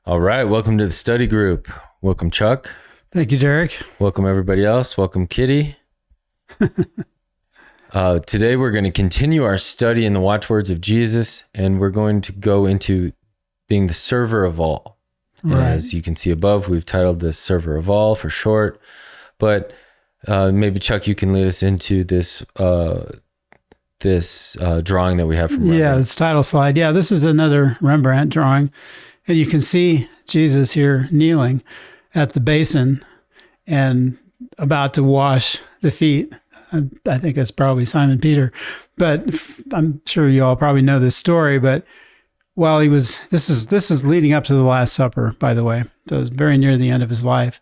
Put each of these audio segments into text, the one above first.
All right. Welcome to the study group. Welcome, Chuck. Thank you, Derek. Welcome, everybody else. Welcome, Kitty. Today, we're going to continue our study in the watchwords of Jesus, and we're going to go into being the server of all. Right. As you can see above, we've titled this Server of All for short. But maybe, Chuck, you can lead us into this drawing that we have from Rembrandt. Yeah, this title slide. Yeah, this is another Rembrandt drawing. And you can see Jesus here kneeling at the basin and about to wash the feet. I think that's probably Simon Peter. But I'm sure you all probably know this story. But while he was, this is leading up to the Last Supper, by the way. So it was very near the end of his life.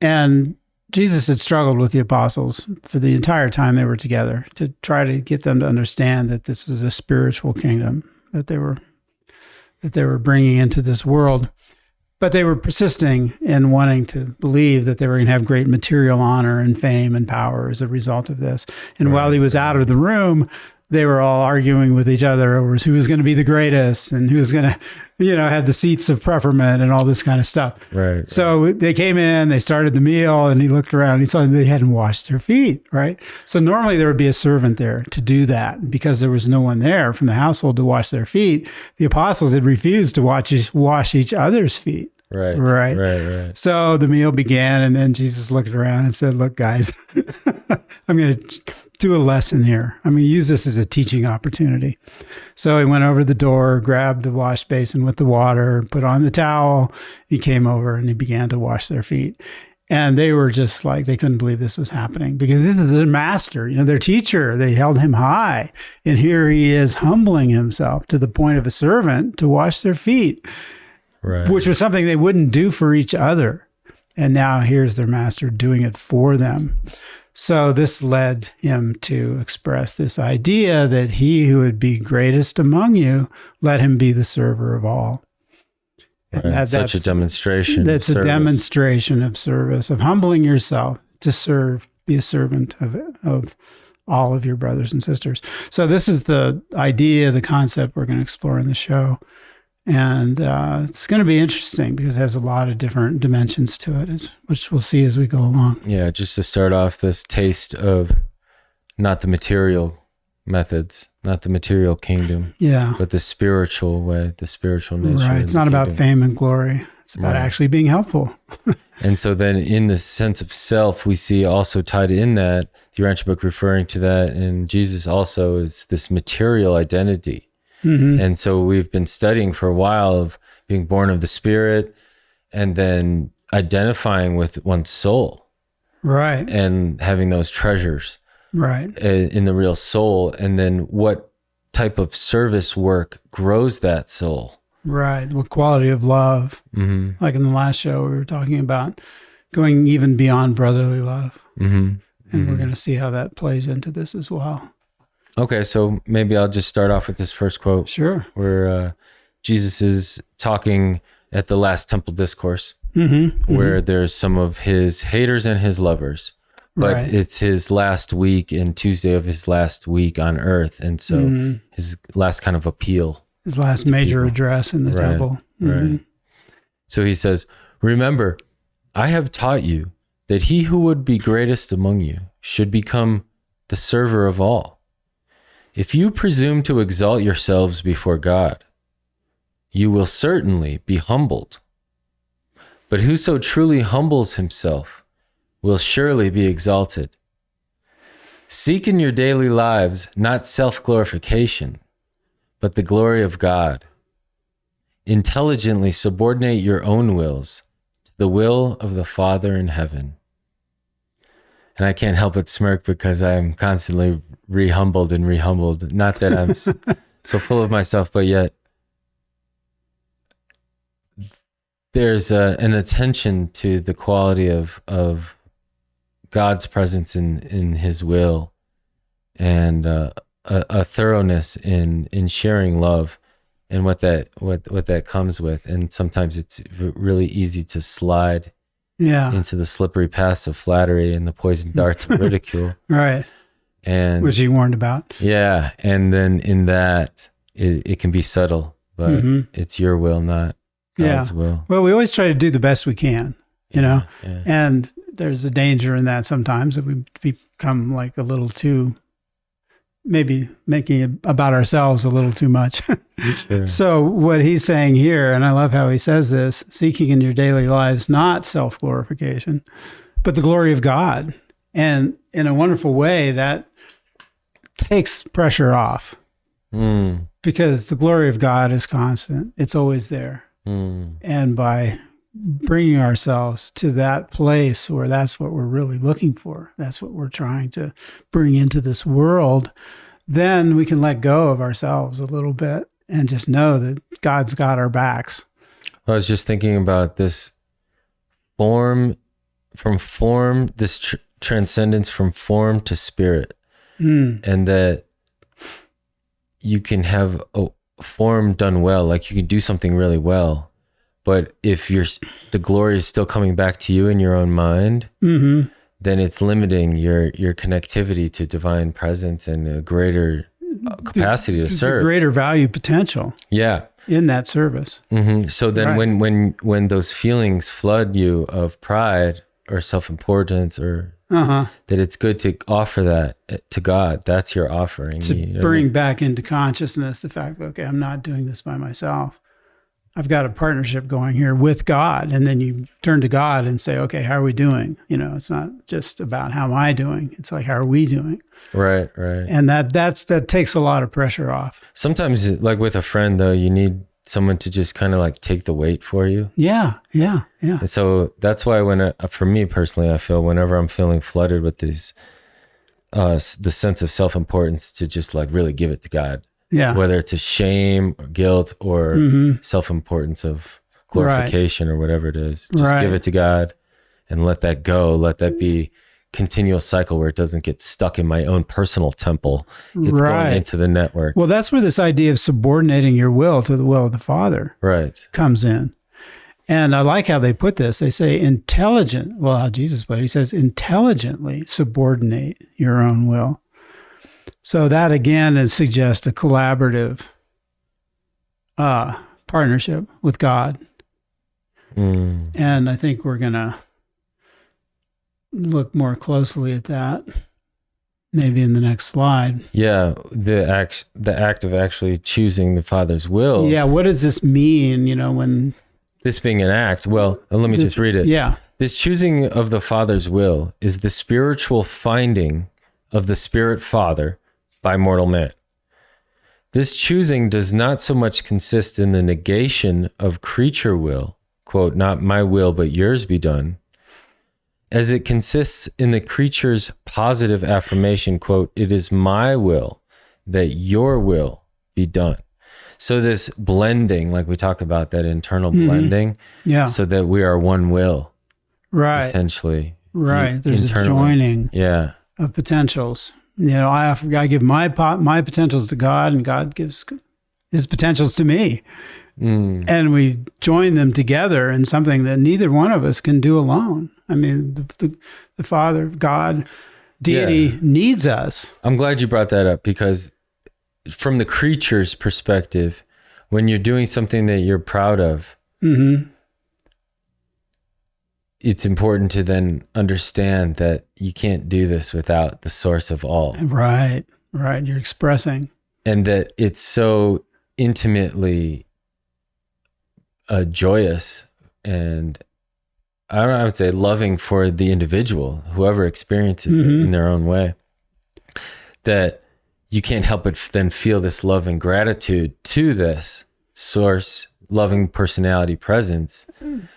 And Jesus had struggled with the apostles for the entire time they were together to try to get them to understand that this is a spiritual kingdom that they were bringing into this world. But they were persisting in wanting to believe that they were going to have great material honor and fame and power as a result of this. And while he was out of the room, they were all arguing with each other over who was going to be the greatest and who was going to, have the seats of preferment and all this kind of stuff. Right. So they came in, they started the meal, and he looked around, and he saw they hadn't washed their feet, right? So normally there would be a servant there to do that. Because there was no one there from the household to wash their feet, the apostles had refused to wash each other's feet. Right. So the meal began, and then Jesus looked around and said, "Look, guys, I'm going to do a lesson here. I'm going to use this as a teaching opportunity." So he went over the door, grabbed the wash basin with the water, put on the towel. He came over and he began to wash their feet. And they were just like, they couldn't believe this was happening because this is their master, their teacher. They held him high. And here he is humbling himself to the point of a servant to wash their feet. Right. Which was something they wouldn't do for each other. And now here's their master doing it for them. So this led him to express this idea that he who would be greatest among you, let him be the server of all. Right. That's such a demonstration. That's a demonstration of service, of humbling yourself to serve, be a servant of all of your brothers and sisters. So this is the idea, the concept we're going to explore in the show. And it's going to be interesting because it has a lot of different dimensions to it, which we'll see as we go along. Yeah, just to start off, this taste of not the material methods, not the material kingdom, but the spiritual way, the spiritual nature. Right. It's not about fame and glory. It's about actually being helpful. And so then in the sense of self, we see also tied in that, the Urantia book referring to that, and Jesus also is this material identity. Mm-hmm. And so we've been studying for a while of being born of the Spirit and then identifying with one's soul. Right. And having those treasures. Right. In the real soul. And then what type of service work grows that soul. Right. What quality of love. Mm-hmm. Like in the last show, we were talking about going even beyond brotherly love. Mm-hmm. And we're going to see how that plays into this as well. Okay, so maybe I'll just start off with this first quote. Sure. Where Jesus is talking at the last temple discourse, where there's some of his haters and his lovers. But it's his last week and Tuesday of his last week on earth. And so his last kind of appeal. His last major address in the temple. Right. So he says, "Remember, I have taught you that he who would be greatest among you should become the server of all. If you presume to exalt yourselves before God, you will certainly be humbled. But whoso truly humbles himself will surely be exalted. Seek in your daily lives not self-glorification, but the glory of God. Intelligently subordinate your own wills to the will of the Father in heaven." And I can't help but smirk because I'm constantly re-humbled and re-humbled. Not that I'm so full of myself, but yet there's an attention to the quality of God's presence in his will, and a thoroughness in sharing love and what that comes with. And sometimes it's really easy to slide into the slippery paths of flattery and the poison darts of ridicule. Right. And which he warned about. Yeah. And then in that, it can be subtle, but it's your will, not God's will. Well, we always try to do the best we can, you know, Yeah. and there's a danger in that sometimes that we become like a little too, maybe making it about ourselves a little too much. Sure. So what he's saying here, and I love how he says this, seeking in your daily lives, not self-glorification, but the glory of God. And in a wonderful way, that takes pressure off because the glory of God is constant. It's always there. And by bringing ourselves to that place where that's what we're really looking for, that's what we're trying to bring into this world, then we can let go of ourselves a little bit and just know that God's got our backs. I was just thinking about this transcendence from form to spirit, and that you can have a form done well, like you can do something really well, but if the glory is still coming back to you in your own mind, then it's limiting your connectivity to divine presence and a greater capacity to serve, greater value potential. Yeah, in that service. So then, when those feelings flood you of pride or self-importance, or that it's good to offer that to God. That's your offering. To bring back into consciousness the fact that, okay, I'm not doing this by myself. I've got a partnership going here with God. And then you turn to God and say, okay, how are we doing? You know, it's not just about how am I doing? It's like, how are we doing? Right. And that takes a lot of pressure off. Sometimes, like with a friend, though, you need someone to just kind of like take the weight for you. Yeah. And so that's why for me personally, I feel whenever I'm feeling flooded with these, the sense of self-importance, to just like really give it to God. Yeah. Whether it's a shame or guilt or self-importance of glorification or whatever it is, just give it to God and let that go. Let that be continual cycle where it doesn't get stuck in my own personal temple. It's going into the network. Well, that's where this idea of subordinating your will to the will of the Father comes in. And I like how they put this. They say how Jesus put it. He says, intelligently subordinate your own will. So that again suggests a collaborative partnership with God. And I think we're going to look more closely at that maybe in the next slide. Yeah, the act of actually choosing the Father's will. Yeah, what does this mean, when... This being an act, well, let me just read it. Yeah. This choosing of the Father's will is the spiritual finding of the Spirit Father by mortal man. This choosing does not so much consist in the negation of creature will, quote, not my will, but yours be done, as it consists in the creature's positive affirmation, quote, it is my will that your will be done. So this blending, like we talk about, that internal blending, so that we are one will, essentially. Right. There's a joining of potentials. I give my potentials to God, and God gives his potentials to me. And we join them together in something that neither one of us can do alone. I mean, the Father, God, deity needs us. I'm glad you brought that up, because from the creature's perspective, when you're doing something that you're proud of, it's important to then understand that you can't do this without the source of all. Right. You're expressing. And that it's so intimately joyous and I would say loving for the individual, whoever experiences it in their own way, that you can't help but then feel this love and gratitude to this source, loving personality presence,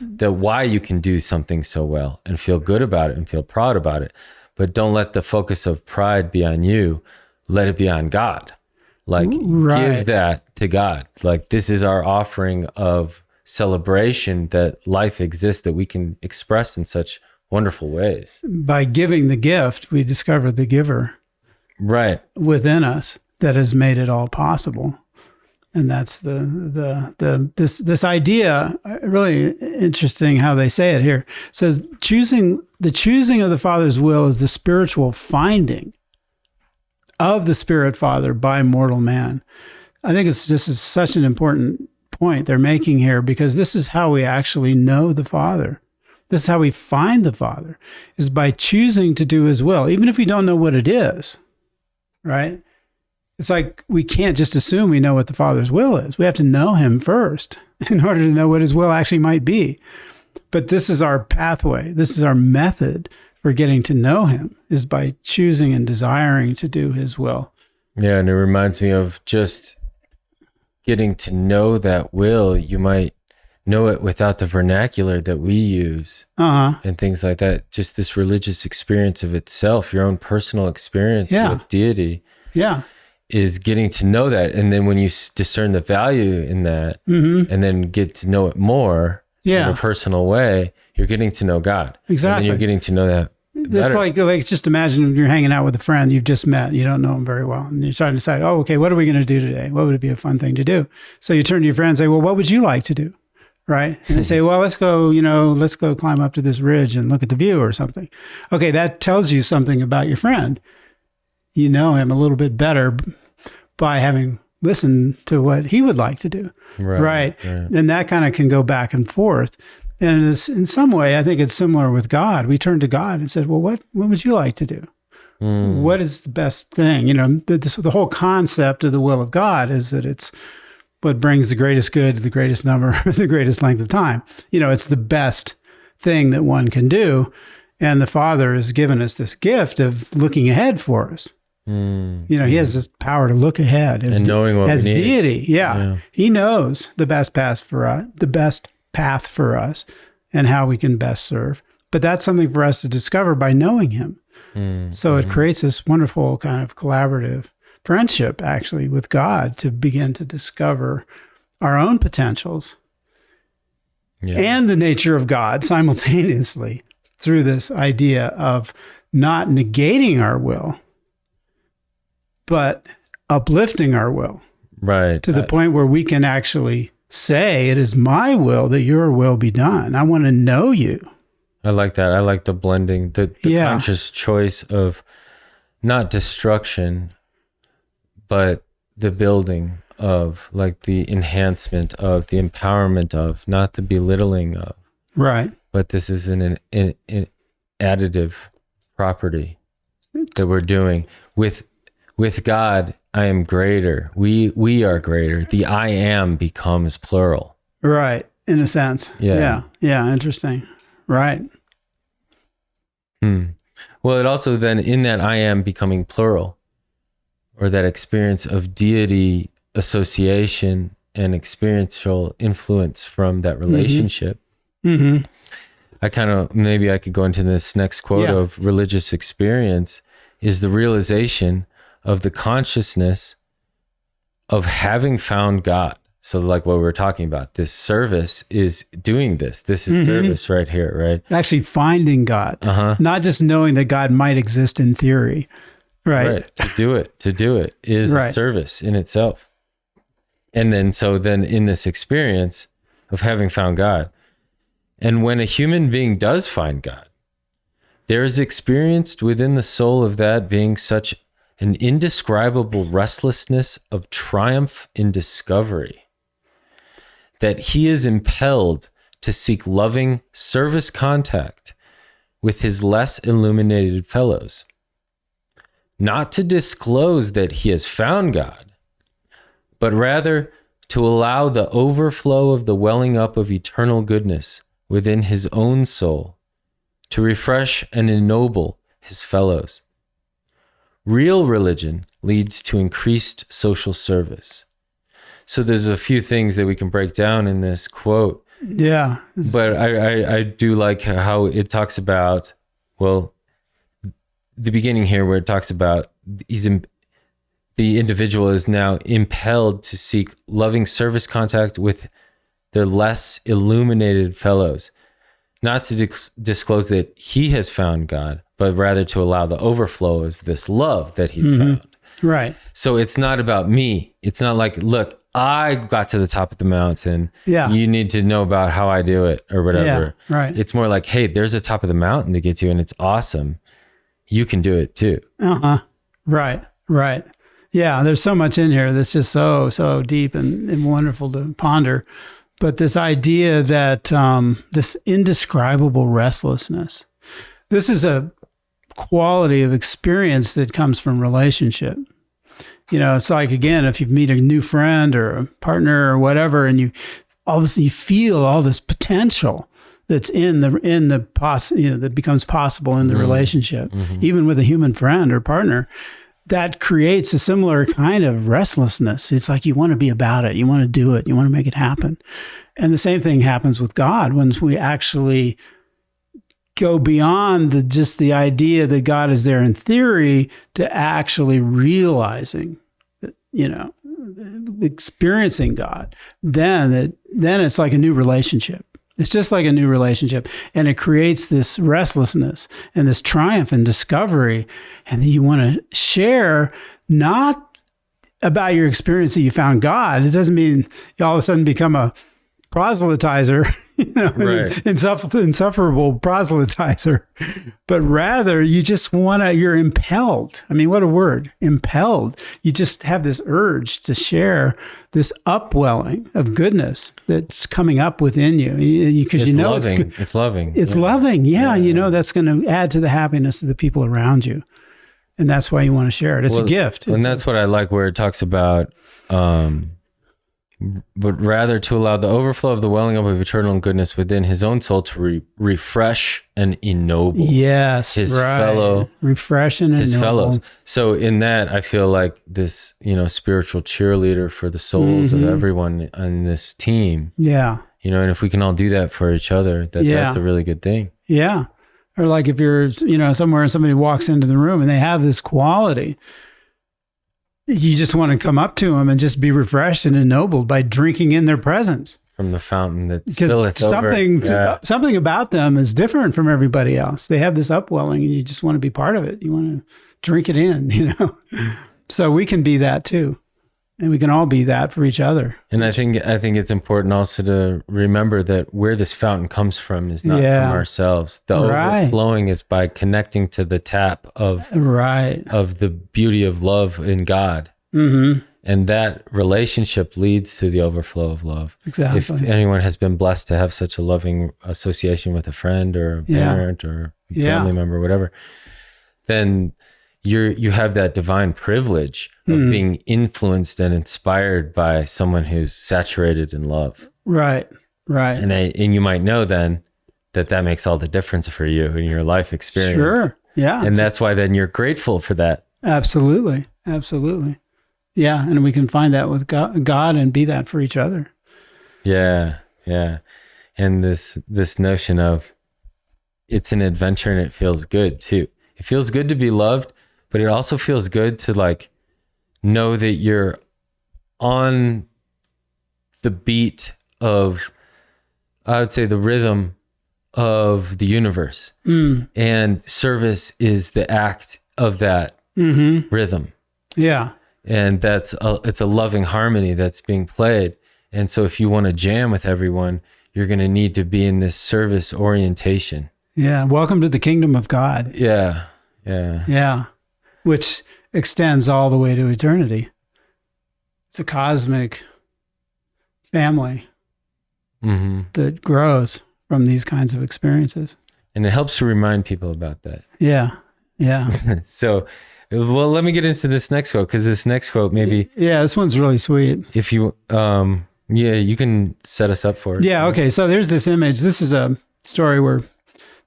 that why you can do something so well and feel good about it and feel proud about it. But don't let the focus of pride be on you. Let it be on God. Like, give that to God. Like, this is our offering of celebration that life exists, that we can express in such wonderful ways. By giving the gift, we discover the giver within us that has made it all possible. And that's this idea, really interesting how they say it here. It says the choosing of the Father's will is the spiritual finding of the Spirit Father by mortal man. I think this is such an important point they're making here, because this is how we actually know the Father. This is how we find the Father, is by choosing to do his will, even if we don't know what it is, right? It's like we can't just assume we know what the Father's will is. We have to know him first in order to know what his will actually might be. But this is our pathway. This is our method for getting to know him, is by choosing and desiring to do his will. Yeah, and it reminds me of just getting to know that will. You might know it without the vernacular that we use and things like that. Just this religious experience of itself, your own personal experience with deity, is getting to know that. And then when you discern the value in that and then get to know it more in a personal way, you're getting to know God. Exactly. And you're getting to know that better. It's like just imagine you're hanging out with a friend you've just met. You don't know him very well. And you're trying to decide, oh, okay, what are we going to do today? What would be a fun thing to do? So you turn to your friend and say, well, what would you like to do? Right? And they say, well, let's go climb up to this ridge and look at the view or something. Okay, that tells you something about your friend. You know him a little bit better by having listened to what he would like to do. Right. And that kind of can go back and forth. And it is, in some way, I think it's similar with God. We turn to God and said, well, what would you like to do? What is the best thing? The whole concept of the will of God is that it's what brings the greatest good to the greatest number, the greatest length of time. It's the best thing that one can do. And the Father has given us this gift of looking ahead for us. He has this power to look ahead and knowing what as we need. deity. Yeah. He knows the best path for us and how we can best serve. But that's something for us to discover by knowing him. So it creates this wonderful kind of collaborative friendship, actually, with God, to begin to discover our own potentials and the nature of God simultaneously through this idea of not negating our will, but uplifting our will. Right. To the point where we can actually say, it is my will that your will be done. I want to know you. I like that. I like the blending, the conscious choice of not destruction, but the building of, like the enhancement of, the empowerment of, not the belittling of. Right. But this is an additive property that we're doing. With God, I am greater. We are greater. The I am becomes plural. Right. In a sense. Yeah. Interesting. Right. Well, it also then, in that I am becoming plural, or that experience of deity association and experiential influence from that relationship, I kind of, maybe I could go into this next quote of religious experience, is the realization of the consciousness of having found God. So like what we were talking about, this service is doing this. This is service right here, right? Actually finding God, not just knowing that God might exist in theory. Right. To do it is a service in itself. And then, so then in this experience of having found God, and when a human being does find God, there is experienced within the soul of that being such an indescribable restlessness of triumph in discovery that he is impelled to seek loving service contact with his less illuminated fellows, not to disclose that he has found God, but rather to allow the overflow of the welling up of eternal goodness within his own soul to refresh and ennoble his fellows. Real religion leads to increased social service. So there's a few things that we can break down in this quote. Yeah. But I do like how it talks about, well, the beginning here where it talks about the individual is now impelled to seek loving service contact with their less illuminated fellows, not to disclose that he has found God, but rather to allow the overflow of this love that he's found. Right. So it's not about me. It's not like, look, I got to the top of the mountain. Yeah. You need to know about how I do it or whatever. Yeah, right. It's more like, hey, there's a top of the mountain to get to and it's awesome. You can do it too. Right. Yeah, there's so much in here that's just so deep and wonderful to ponder. But this idea that this indescribable restlessness, this is a quality of experience that comes from relationship. It's like, again, if you meet a new friend or a partner or whatever, and all of a sudden you feel all this potential that's that becomes possible in the relationship, even with a human friend or partner. That creates a similar kind of restlessness. It's like you want to be about it. You want to do it. You want to make it happen. And the same thing happens with God when we actually go beyond just the idea that God is there in theory to actually realizing, experiencing God. Then it's like a new relationship. It's just like a new relationship, and it creates this restlessness and this triumph and discovery. And you want to share not about your experience that you found God. It doesn't mean you all of a sudden become a proselytizer, right. insufferable proselytizer, but rather you're impelled. I mean, what a word, impelled. You just have this urge to share this upwelling of goodness that's coming up within you because it's loving. It's loving. It's loving. Yeah. That's going to add to the happiness of the people around you. And that's why you want to share it. It's a gift. And that's what I like where it talks about, but rather to allow the overflow of the welling up of eternal goodness within his own soul to refresh and ennoble his fellow fellows. So in that, I feel like this, spiritual cheerleader for the souls of everyone on this team. Yeah. And if we can all do that for each other, that's a really good thing. Yeah. Or like if you're, somewhere and somebody walks into the room and they have this quality, you just want to come up to them and just be refreshed and ennobled by drinking in their presence. From the fountain that spilleth over. Something about them is different from everybody else. They have this upwelling and you just want to be part of it. You want to drink it in, So we can be that too. And we can all be that for each other. And I think it's important also to remember that where this fountain comes from is not from ourselves. The overflowing is by connecting to the tap of the beauty of love in God. Mm-hmm. And that relationship leads to the overflow of love. Exactly. If anyone has been blessed to have such a loving association with a friend or a parent or family member or whatever, then you have that divine privilege of being influenced and inspired by someone who's saturated in love. Right. And you might know then that makes all the difference for you in your life experience. Sure. Yeah. And that's why then you're grateful for that. Absolutely. Yeah. And we can find that with God and be that for each other. Yeah. And this notion of it's an adventure and it feels good too. It feels good to be loved, but it also feels good to know that you're on the beat of, I would say, the rhythm of the universe. And service is the act of that rhythm. Yeah. And it's a loving harmony that's being played. And so if you want to jam with everyone, you're going to need to be in this service orientation. Yeah. Welcome to the kingdom of God. Yeah. Which extends all the way to eternity. It's a cosmic family that grows from these kinds of experiences. And it helps to remind people about that. Yeah. So, well, let me get into this next quote, because this next quote maybe... Yeah, this one's really sweet. If you... you can set us up for it. Yeah, okay. So there's this image. This is a story where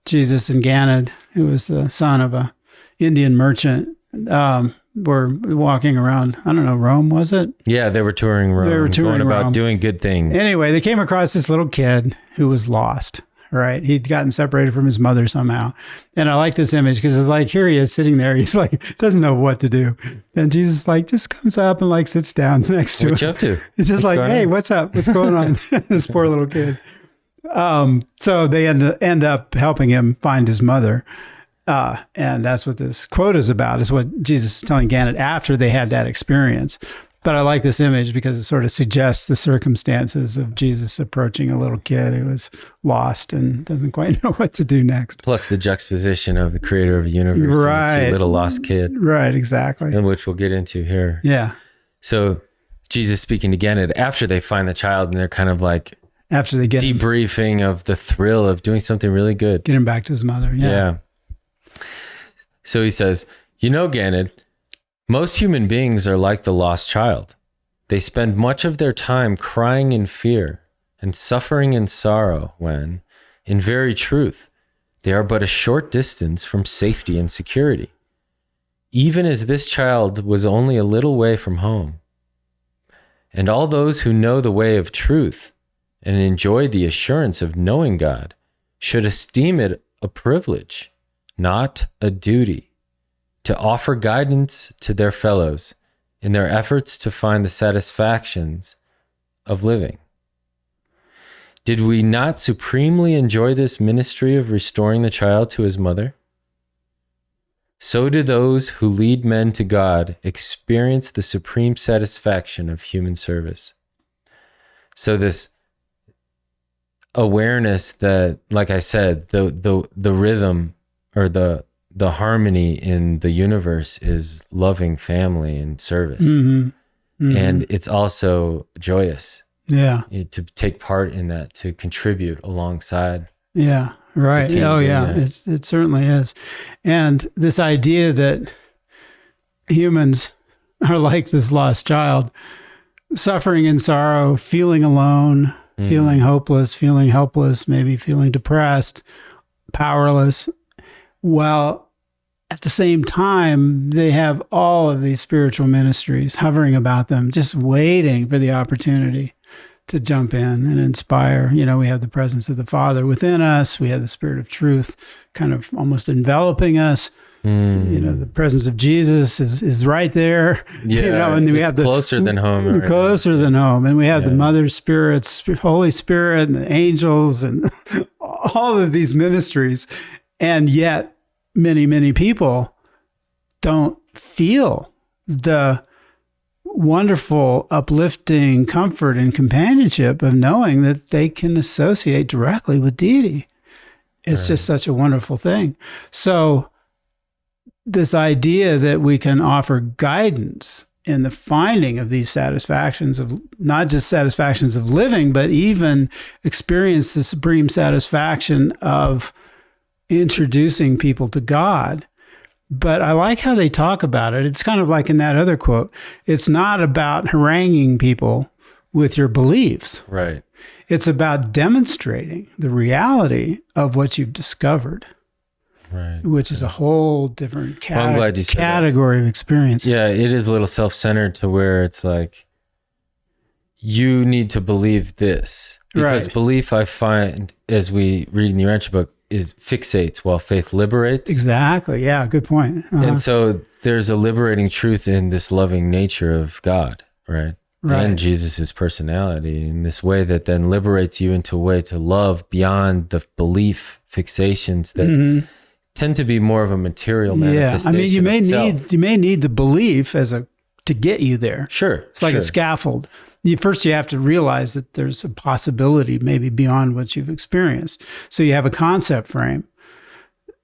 Jesus and Ganid, who was the son of a Indian merchant, were walking around, I don't know, Rome, was it? Yeah, they were touring Rome. Going about doing good things. Anyway, they came across this little kid who was lost, right? He'd gotten separated from his mother somehow. And I like this image because it's like, here he is sitting there. He's like, doesn't know what to do. And Jesus just comes up and sits down next to him. What you up to? It's just hey, what's up? What's going on? This poor little kid. So they end up helping him find his mother. And that's what this quote is about, is what Jesus is telling Ganit after they had that experience. But I like this image because it sort of suggests the circumstances of Jesus approaching a little kid who is lost and doesn't quite know what to do next. Plus the juxtaposition of the creator of the universe and the cute little lost kid. Right, exactly. And which we'll get into here. Yeah. So Jesus speaking again after they find the child, and they're kind of like after they get debriefing of the thrill of doing something really good. Get him back to his mother. Yeah. So he says, you know, Ganid, most human beings are like the lost child. They spend much of their time crying in fear and suffering in sorrow when, in very truth, they are but a short distance from safety and security, even as this child was only a little way from home. And all those who know the way of truth and enjoy the assurance of knowing God should esteem it a privilege, not a duty, to offer guidance to their fellows in their efforts to find the satisfactions of living. Did we not supremely enjoy this ministry of restoring the child to his mother? So do those who lead men to God experience the supreme satisfaction of human service. So this awareness that, like I said, the rhythm or the harmony in the universe is loving family and service. Mm-hmm. Mm-hmm. And it's also joyous. Yeah. To take part in that, to contribute alongside. Yeah. Right. Oh, yeah. It certainly is. And this idea that humans are like this lost child, suffering in sorrow, feeling alone, feeling hopeless, feeling helpless, maybe feeling depressed, powerless. Well, at the same time, they have all of these spiritual ministries hovering about them, just waiting for the opportunity to jump in and inspire. You know, we have the presence of the Father within us. We have the Spirit of truth kind of almost enveloping us. You know, the presence of Jesus is right there. Yeah, you know, and we have the closer than home. Closer than home. And we have the Mother Spirits, Holy Spirit, and the angels, and all of these ministries. And yet, many, many people don't feel the wonderful, uplifting comfort and companionship of knowing that they can associate directly with deity. It's just such a wonderful thing. So this idea that we can offer guidance in the finding of these satisfactions of not just satisfactions of living, but even experience the supreme satisfaction of introducing people to God. But I like how they talk about it. It's kind of like in that other quote, it's not about haranguing people with your beliefs. Right. It's about demonstrating the reality of what you've discovered. Right. Which is a whole different I'm glad you said category of experience. Yeah, it is a little self-centered to where it's like, you need to believe this. Because belief, I find, as we read in the Urantia book, is fixates while faith liberates. Exactly. Yeah, good point. And so there's a liberating truth in this loving nature of God, right? And Jesus's personality in this way that then liberates you into a way to love beyond the belief fixations that tend to be more of a material manifestation. I mean, you may need the belief to get you there. Sure. It's like a scaffold. First, you have to realize that there's a possibility maybe beyond what you've experienced. So you have a concept frame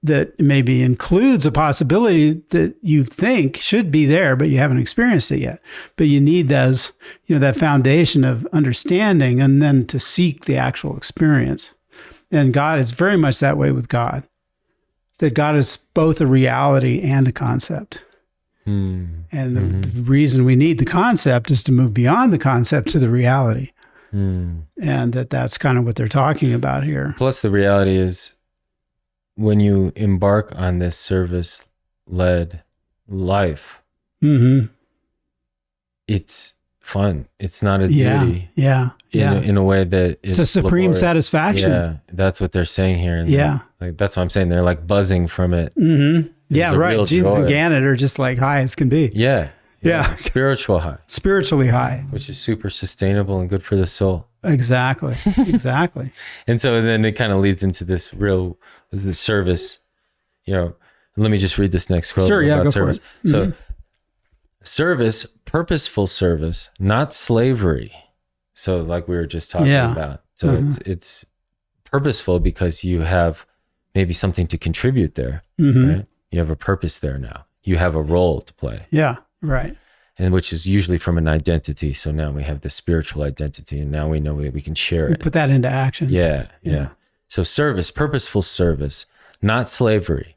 that maybe includes a possibility that you think should be there, but you haven't experienced it yet. But you need those, that foundation of understanding and then to seek the actual experience. And God is very much that way with God, that God is both a reality and a concept. And the reason we need the concept is to move beyond the concept to the reality. And that's kind of what they're talking about here. Plus the reality is when you embark on this service-led life, it's fun. It's not a duty. In a way that it's a supreme laborious satisfaction. Yeah, that's what they're saying here. And that's what I'm saying. They're like buzzing from it. Yeah, right. Jesus and Gannon are just like high as can be. Yeah. Spiritual high. Spiritually high. Which is super sustainable and good for the soul. Exactly. And so then it kind of leads into this service, Let me just read this next quote about service. So service purposeful service, not slavery. So like we were just talking about. So it's purposeful because you have maybe something to contribute there, right? You have a purpose there now. You have a role to play. Yeah, right. And which is usually from an identity. So now we have the spiritual identity, and now we know that we can share it. Put that into action. Yeah. So service, purposeful service, not slavery,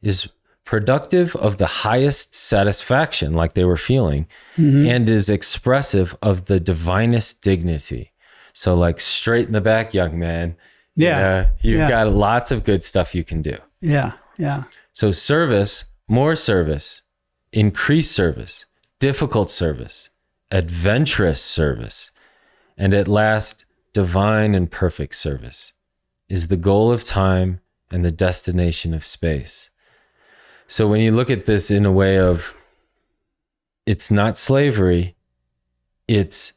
is productive of the highest satisfaction, like they were feeling, and is expressive of the divinest dignity. So like straight in the back, young man. Yeah. You've got lots of good stuff you can do. Yeah. So service, more service, increased service, difficult service, adventurous service, and at last, divine and perfect service is the goal of time and the destination of space. So when you look at this in a way of, it's not slavery, it's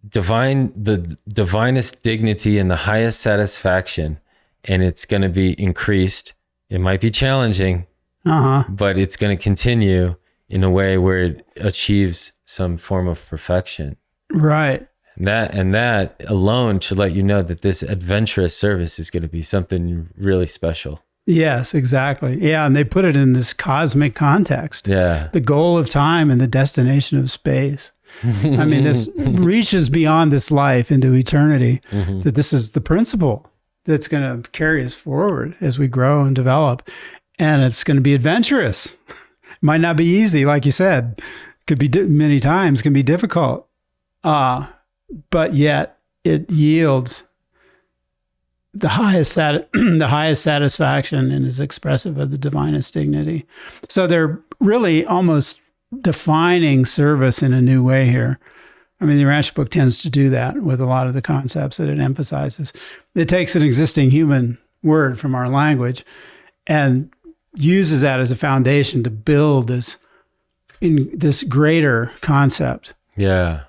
the divinest dignity and the highest satisfaction, and it's going to be increased. It might be challenging, but it's going to continue in a way where it achieves some form of perfection. Right. And that alone should let you know that this adventurous service is going to be something really special. Yes, exactly. Yeah, and they put it in this cosmic context. Yeah. The goal of time and the destination of space. I mean, this reaches beyond this life into eternity, that this is the principle that's going to carry us forward as we grow and develop. And it's going to be adventurous. Might not be easy, like you said. Could be many times, can be difficult. But yet it yields the highest satisfaction and is expressive of the divinest dignity. So they're really almost defining service in a new way here. I mean, the Urantia book tends to do that with a lot of the concepts that it emphasizes. It takes an existing human word from our language and uses that as a foundation to build this greater concept. Yeah.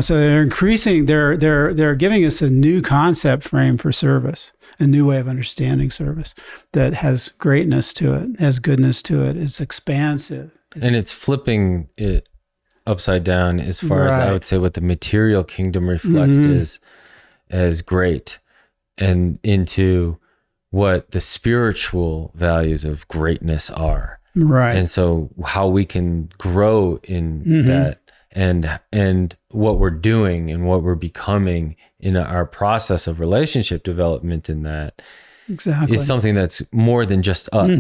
So they're increasing, they're giving us a new concept frame for service, a new way of understanding service that has greatness to it, has goodness to it, is expansive. And it's flipping it upside down as far as I would say what the material kingdom reflects is as great, and into what the spiritual values of greatness are. Right. And so how we can grow in that, and what we're doing and what we're becoming in our process of relationship development in that is something that's more than just us.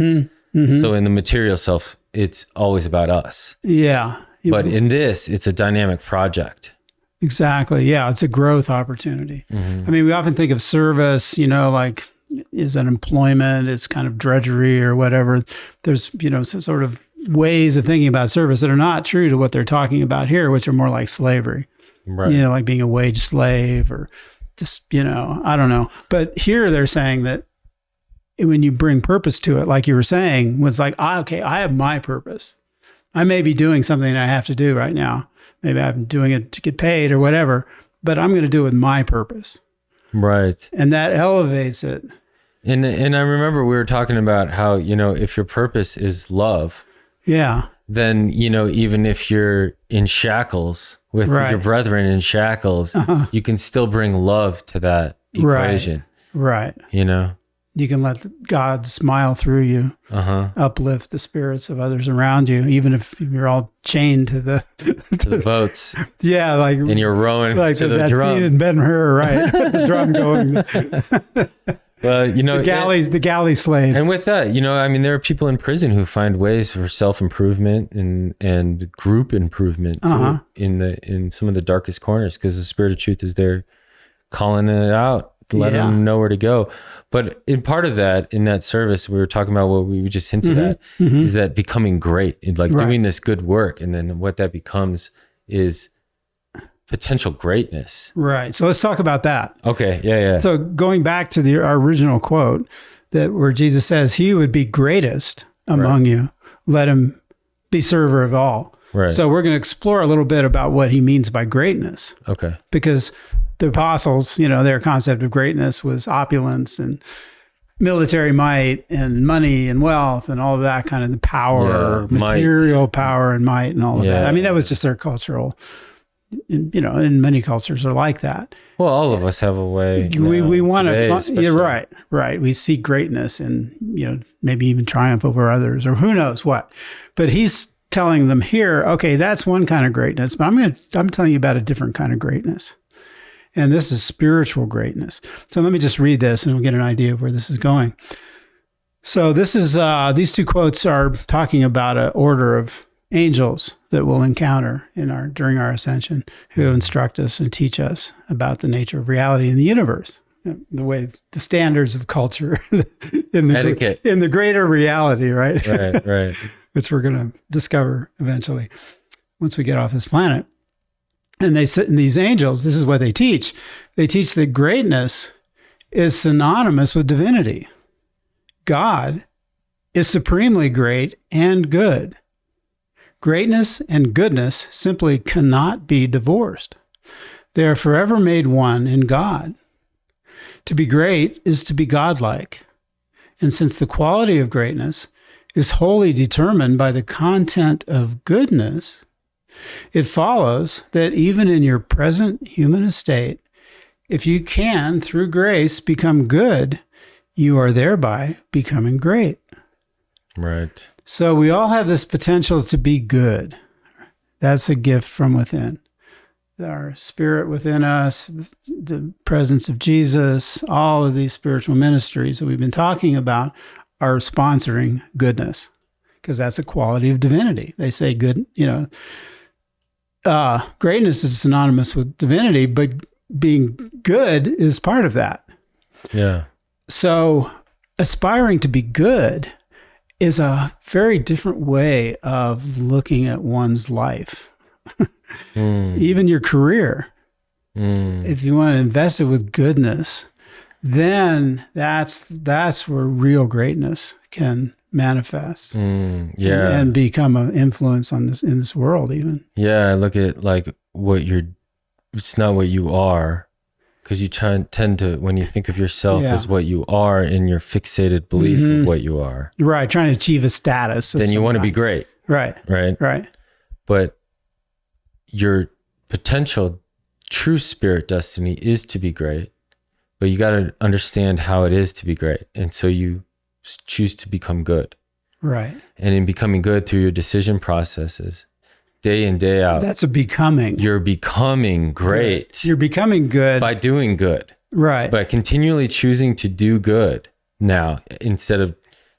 So in the material self, it's always about us. Yeah. But in this, it's a dynamic project. Exactly. Yeah. It's a growth opportunity. I mean, we often think of service, like is an employment, it's kind of drudgery or whatever. There's, some sort of ways of thinking about service that are not true to what they're talking about here, which are more like slavery, right? Like being a wage slave or just, I don't know. But here they're saying that when you bring purpose to it, like you were saying, was like, okay, I have my purpose. I may be doing something that I have to do right now. Maybe I'm doing it to get paid or whatever, but I'm going to do it with my purpose. Right. And that elevates it. And I remember we were talking about how, if your purpose is love, then, even if you're in shackles with your brethren in shackles, you can still bring love to that equation. Right. You can let God smile through you, uplift the spirits of others around you, even if you're all chained to the boats. Yeah, like, and you're rowing like to the drum. Scene in Ben-Hur, right? The drum going. Well, the galley slaves. And with that, there are people in prison who find ways for self-improvement and group improvement too, in some of the darkest corners, because the Spirit of Truth is there calling it out to let them know where to go. But in part of that, in that service, we were talking about what we just hinted at, is that becoming great, doing this good work. And then what that becomes is potential greatness. Right. So let's talk about that. Okay. Yeah. So going back to our original quote, where Jesus says, he who would be greatest among you, let him be server of all. Right. So we're going to explore a little bit about what he means by greatness. Okay. Because the apostles, their concept of greatness was opulence and military might and money and wealth and all of that kind of the power, material power and might and all of that. I mean, that was just their cultural, and many cultures are like that. Well, all of us have a way. We want to, yeah, right. We seek greatness and, maybe even triumph over others or who knows what. But he's telling them here, okay, that's one kind of greatness, but I'm telling you about a different kind of greatness. And this is spiritual greatness. So let me just read this and we'll get an idea of where this is going. So this is, these two quotes are talking about an order of angels that we'll encounter during our ascension, who instruct us and teach us about the nature of reality in the universe, the way the standards of culture etiquette in the greater reality, right? Right. Which we're going to discover eventually once we get off this planet. And these angels, this is what they teach. They teach that greatness is synonymous with divinity. God is supremely great and good. Greatness and goodness simply cannot be divorced. They are forever made one in God. To be great is to be godlike. And since the quality of greatness is wholly determined by the content of goodness, it follows that even in your present human estate, if you can, through grace, become good, you are thereby becoming great. Right. So we all have this potential to be good. That's a gift from within. Our spirit within us, the presence of Jesus, all of these spiritual ministries that we've been talking about are sponsoring goodness, because that's a quality of divinity. They say good, greatness is synonymous with divinity, but being good is part of that. Yeah. So aspiring to be good is a very different way of looking at one's life. Even your career. If you want to invest it with goodness, then that's where real greatness can manifest and become an influence on this in this world even. Yeah, I look at like it's not what you are. Because you tend to, when you think of yourself as what you are in your fixated belief of what you are. Right, trying to achieve a status. Then you want to be great. Right. But your potential true spirit destiny is to be great. But you got to understand how it is to be great. And so you choose to become good. Right. And in becoming good through your decision processes, day in, day out. That's a becoming. You're becoming great. Good. You're becoming good. By doing good. Right. By continually choosing to do good now, instead of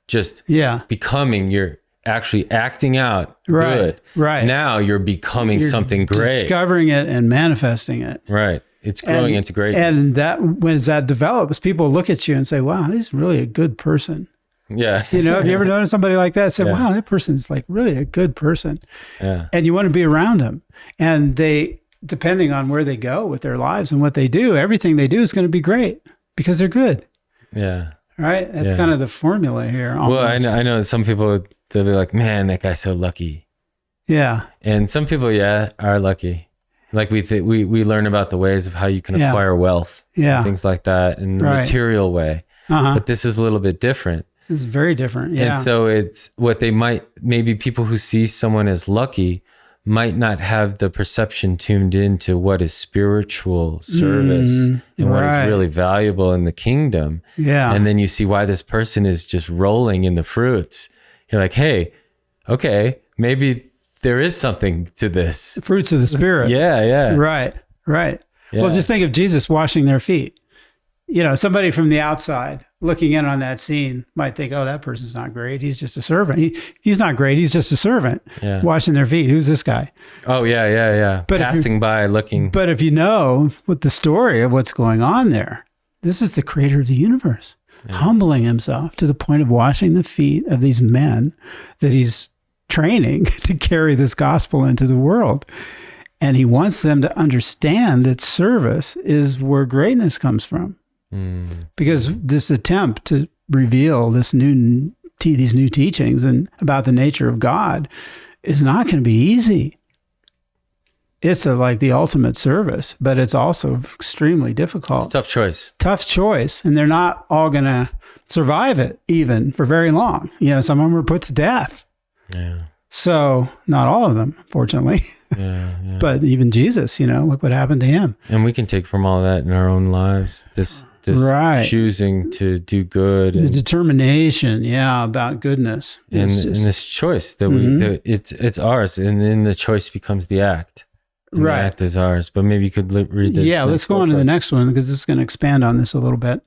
just becoming, you're actually acting out good. Right. Now you're becoming something great. Discovering it and manifesting it. Right. It's growing into greatness. And that, as that develops, people look at you and say, wow, he's really a good person. Yeah. Have you ever noticed somebody like that? Say, wow, that person's like really a good person. Yeah. And you want to be around them. And they, depending on where they go with their lives and what they do, everything they do is going to be great because they're good. Yeah. Right? That's kind of the formula here. Almost. Well, I know some people, they'll be like, man, that guy's so lucky. Yeah. And some people, are lucky. Like we learn about the ways of how you can acquire wealth. Yeah. Things like that in the material way. But this is a little bit different. It's very different. Yeah. And so it's what maybe people who see someone as lucky might not have the perception tuned into what is spiritual service and what is really valuable in the kingdom. Yeah. And then you see why this person is just rolling in the fruits. You're like, hey, okay, maybe there is something to this. Fruits of the Spirit. Yeah. Right. Yeah. Well, just think of Jesus washing their feet. Somebody from the outside looking in on that scene might think, oh, that person's not great. He's just a servant. He's not great. He's just a servant washing their feet. Who's this guy? Oh, yeah. But passing by, looking. But if you know what the story of what's going on there, this is the creator of the universe, humbling himself to the point of washing the feet of these men that he's training to carry this gospel into the world. And he wants them to understand that service is where greatness comes from. Because this attempt to reveal these new teachings and about the nature of God is not going to be easy. It's like the ultimate service, but it's also extremely difficult. It's a tough choice. And they're not all going to survive it even for very long. Some of them were put to death. Yeah. So not all of them, fortunately. Yeah. But even Jesus, look what happened to him. And we can take from all that in our own lives. This Right. choosing to do good. The determination, about goodness. And this choice that it's ours. And then the choice becomes the act. And Right. The act is ours. But maybe you could read this. Yeah, let's go on to the next one because this is going to expand on this a little bit.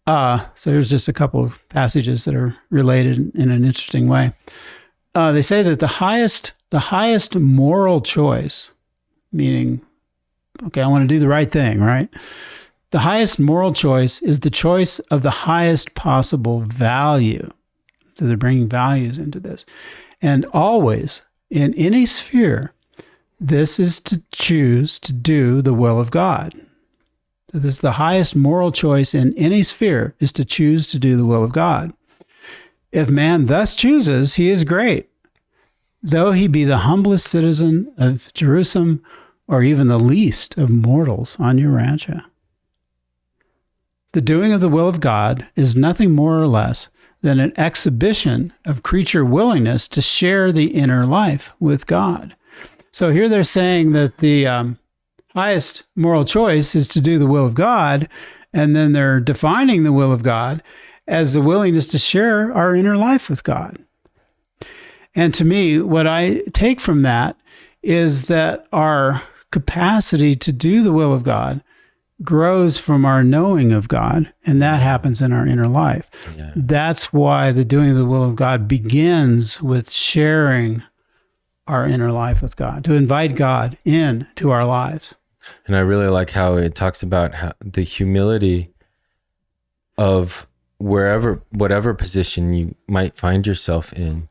So there's just a couple of passages that are related in an interesting way. They say that the highest moral choice, meaning, okay, I want to do the right thing, right? The highest moral choice is the choice of the highest possible value. So they're bringing values into this. And always, in any sphere, this is to choose to do the will of God. So this is the highest moral choice in any sphere, is to choose to do the will of God. If man thus chooses, he is great, though he be the humblest citizen of Jerusalem or even the least of mortals on Urantia. The doing of the will of God is nothing more or less than an exhibition of creature willingness to share the inner life with God. So here they're saying that the highest moral choice is to do the will of God, and then they're defining the will of God as the willingness to share our inner life with God. And to me, what I take from that is that our capacity to do the will of God grows from our knowing of God, and that happens in our inner life. Yeah. That's why the doing of the will of God begins with sharing our inner life with God, to invite God into our lives. And I really like how it talks about the humility of whatever position you might find yourself in,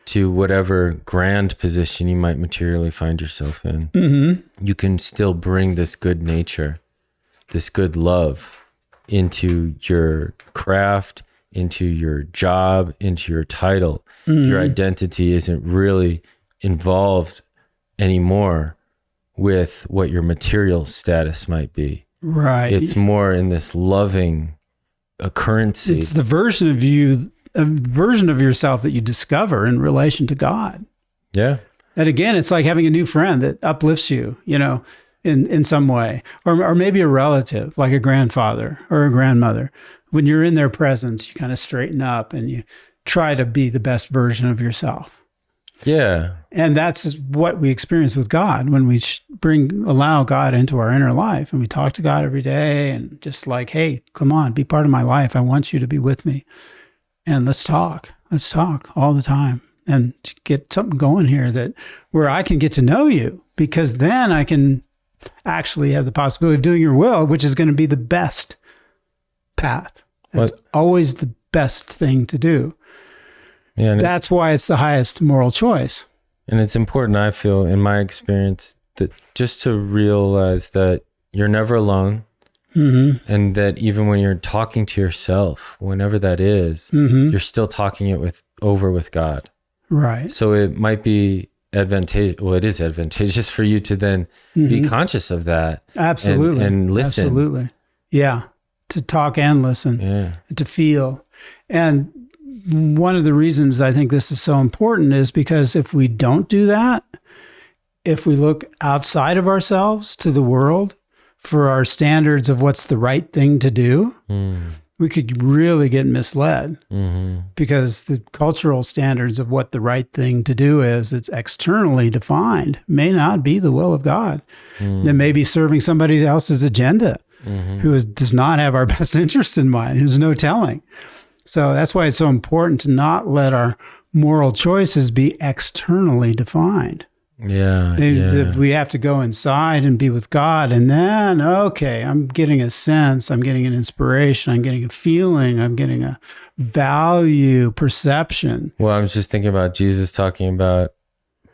to whatever grand position you might materially find yourself in. Mm-hmm. You can still bring this good nature, this good love into your craft, into your job, into your title. Mm-hmm. Your identity isn't really involved anymore with what your material status might be. Right. It's more in this loving currency. It's the version of you, a version of yourself that you discover in relation to God. Yeah. And again, it's like having a new friend that uplifts you, in some way, or maybe a relative, like a grandfather or a grandmother. When you're in their presence, you kind of straighten up and you try to be the best version of yourself. Yeah. And that's what we experience with God when we allow God into our inner life, and we talk to God every day and just like, hey, come on, be part of my life. I want you to be with me. And let's talk all the time and get something going here where I can get to know you, because then I can actually have the possibility of doing your will, which is going to be the best path. That's always the best thing to do. Yeah, that's why it's the highest moral choice. And it's important, I feel, in my experience, that just to realize that you're never alone. Mm-hmm. And that even when you're talking to yourself, whenever that is, mm-hmm. you're still talking it over with God. Right. So it might be advantageous. Well, it is advantageous for you to then mm-hmm. be conscious of that. Absolutely. And listen. Absolutely. Yeah. To talk and listen. Yeah. To feel. And one of the reasons I think this is so important is because if we don't do that, if we look outside of ourselves to the world for our standards of what's the right thing to do, we could really get misled, mm-hmm. because the cultural standards of what the right thing to do is, it's externally defined, may not be the will of God. It may be serving somebody else's agenda, mm-hmm. who does not have our best interest in mind. There's no telling. So that's why it's so important to not let our moral choices be externally defined. Yeah, we have to go inside and be with God, and then, okay, I'm getting a sense, I'm getting an inspiration, I'm getting a feeling, I'm getting a value perception. Well, I was just thinking about Jesus talking about,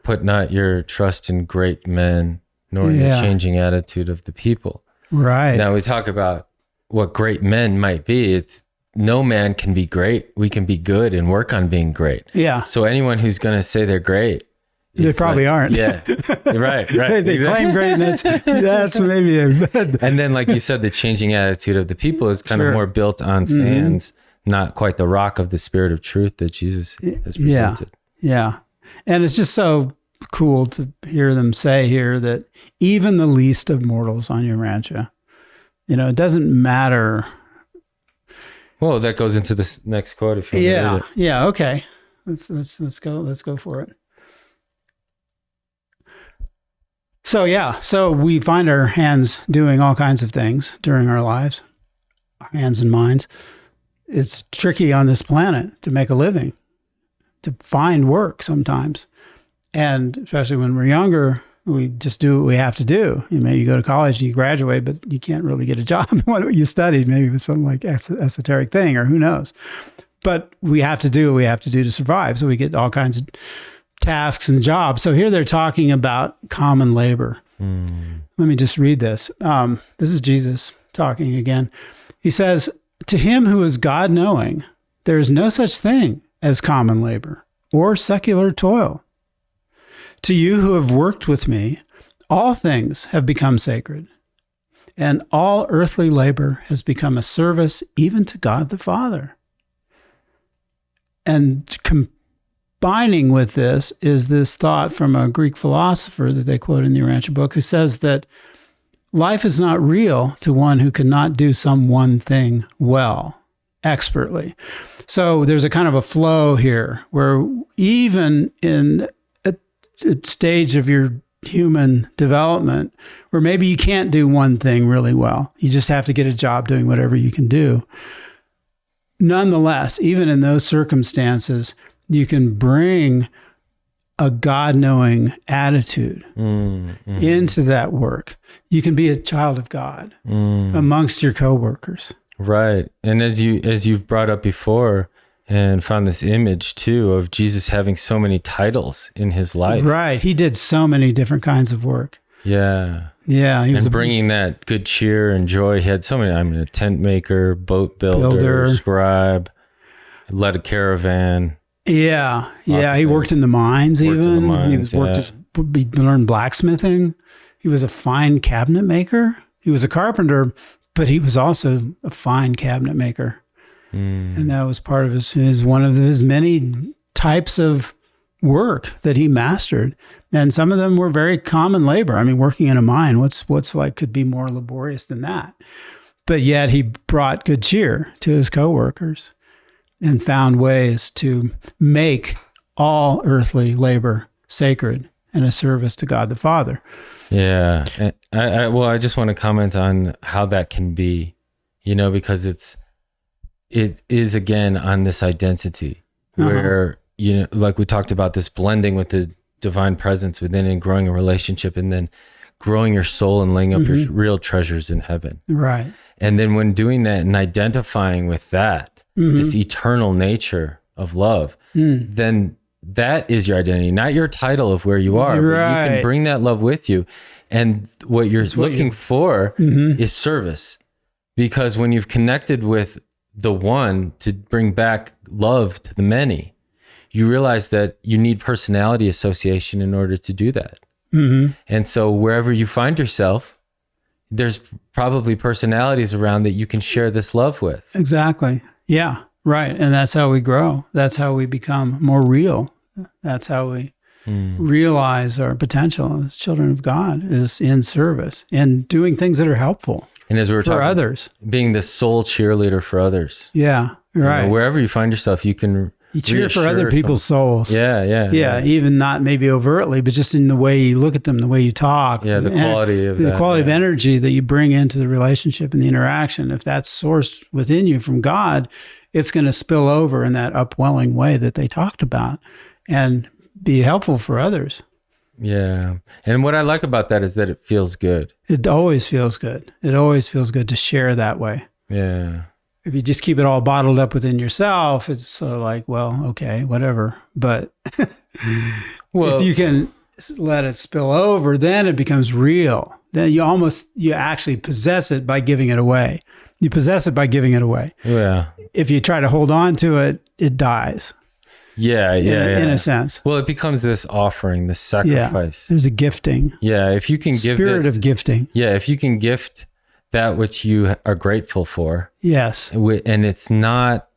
put not your trust in great men, nor in the changing attitude of the people. Right. Now we talk about what great men might be. It's no man can be great. We can be good and work on being great. Yeah. So anyone who's going to say they're great, they probably aren't. Yeah. Right. They claim greatness. That's maybe a bad. And then, like you said, the changing attitude of the people is kind of more built on stands not quite the rock of the Spirit of truth that Jesus has Yeah. presented. Yeah. And it's just so cool to hear them say here that even the least of mortals on Urantia, it doesn't matter. Well, that goes into this next quote. If you want to read it. Yeah. Okay. Let's go for it. So we find our hands doing all kinds of things during our lives, our hands and minds. It's tricky on this planet to make a living, to find work sometimes. And especially when we're younger, we just do what we have to do. You go to college, you graduate, but you can't really get a job in what you studied, maybe with some like esoteric thing, or who knows. But we have to do what we have to do to survive. So we get all kinds of tasks and jobs. So here they're talking about common labor. Let me just read this. This is Jesus talking again. He says, "To him who is God knowing, there is no such thing as common labor or secular toil. To you who have worked with me, all things have become sacred, and all earthly labor has become a service even to God the Father." And combining with this is this thought from a Greek philosopher that they quote in the Urantia book, who says that life is not real to one who cannot do some one thing well, expertly. So there's a kind of a flow here where even in a stage of your human development where maybe you can't do one thing really well, you just have to get a job doing whatever you can do. Nonetheless, even in those circumstances, you can bring a God-knowing attitude into that work. You can be a child of God amongst your coworkers. Right. And as you've brought up before and found this image too of Jesus having so many titles in his life. Right. He did so many different kinds of work. Yeah. Yeah. He was bringing that good cheer and joy. He had so many, a tent maker, boat builder, scribe, led a caravan. Yeah. Yeah. He worked in the mines he learned blacksmithing. He was a fine cabinet maker. He was a carpenter, but he was also a fine cabinet maker. And that was part of his one of his many types of work that he mastered. And some of them were very common labor. I mean, working in a mine, what's like could be more laborious than that? But yet he brought good cheer to his coworkers and found ways to make all earthly labor sacred and a service to God the Father. Yeah. I just want to comment on how that can be, because it is again on this identity where, like we talked about, this blending with the divine presence within and growing a relationship, and then growing your soul and laying up your real treasures in heaven. Right. And then when doing that and identifying with that, this eternal nature of love, then that is your identity, not your title of where you are. Right. But you can bring that love with you. And what you're looking for is service. Because when you've connected with the one to bring back love to the many, you realize that you need personality association in order to do that. And so wherever you find yourself, there's probably personalities around that you can share this love with. Exactly. Yeah. Right. And that's how we grow. That's how we become more real. That's how we realize our potential as children of God, is in service and doing things that are helpful. And as we were talking, others, being the soul cheerleader for others. Yeah. Right. Wherever you find yourself, you can cheer for other people's souls. Yeah. Even not maybe overtly, but just in the way you look at them, the way you talk. Yeah, the quality of energy that you bring into the relationship and the interaction. If that's sourced within you from God, it's going to spill over in that upwelling way that they talked about and be helpful for others. Yeah. And what I like about that is that it feels good. It always feels good. It always feels good to share that way. Yeah. If you just keep it all bottled up within yourself, it's sort of like, well, okay, whatever. But if you can let it spill over, then it becomes real. Then you actually possess it by giving it away. You possess it by giving it away. Yeah. If you try to hold on to it, it dies. Yeah. In a sense. Well, it becomes this offering, this sacrifice. Yeah. There's a gifting. Yeah. If you can give Spirit of gifting. Yeah. If you can gift that which you are grateful for. Yes. And it's not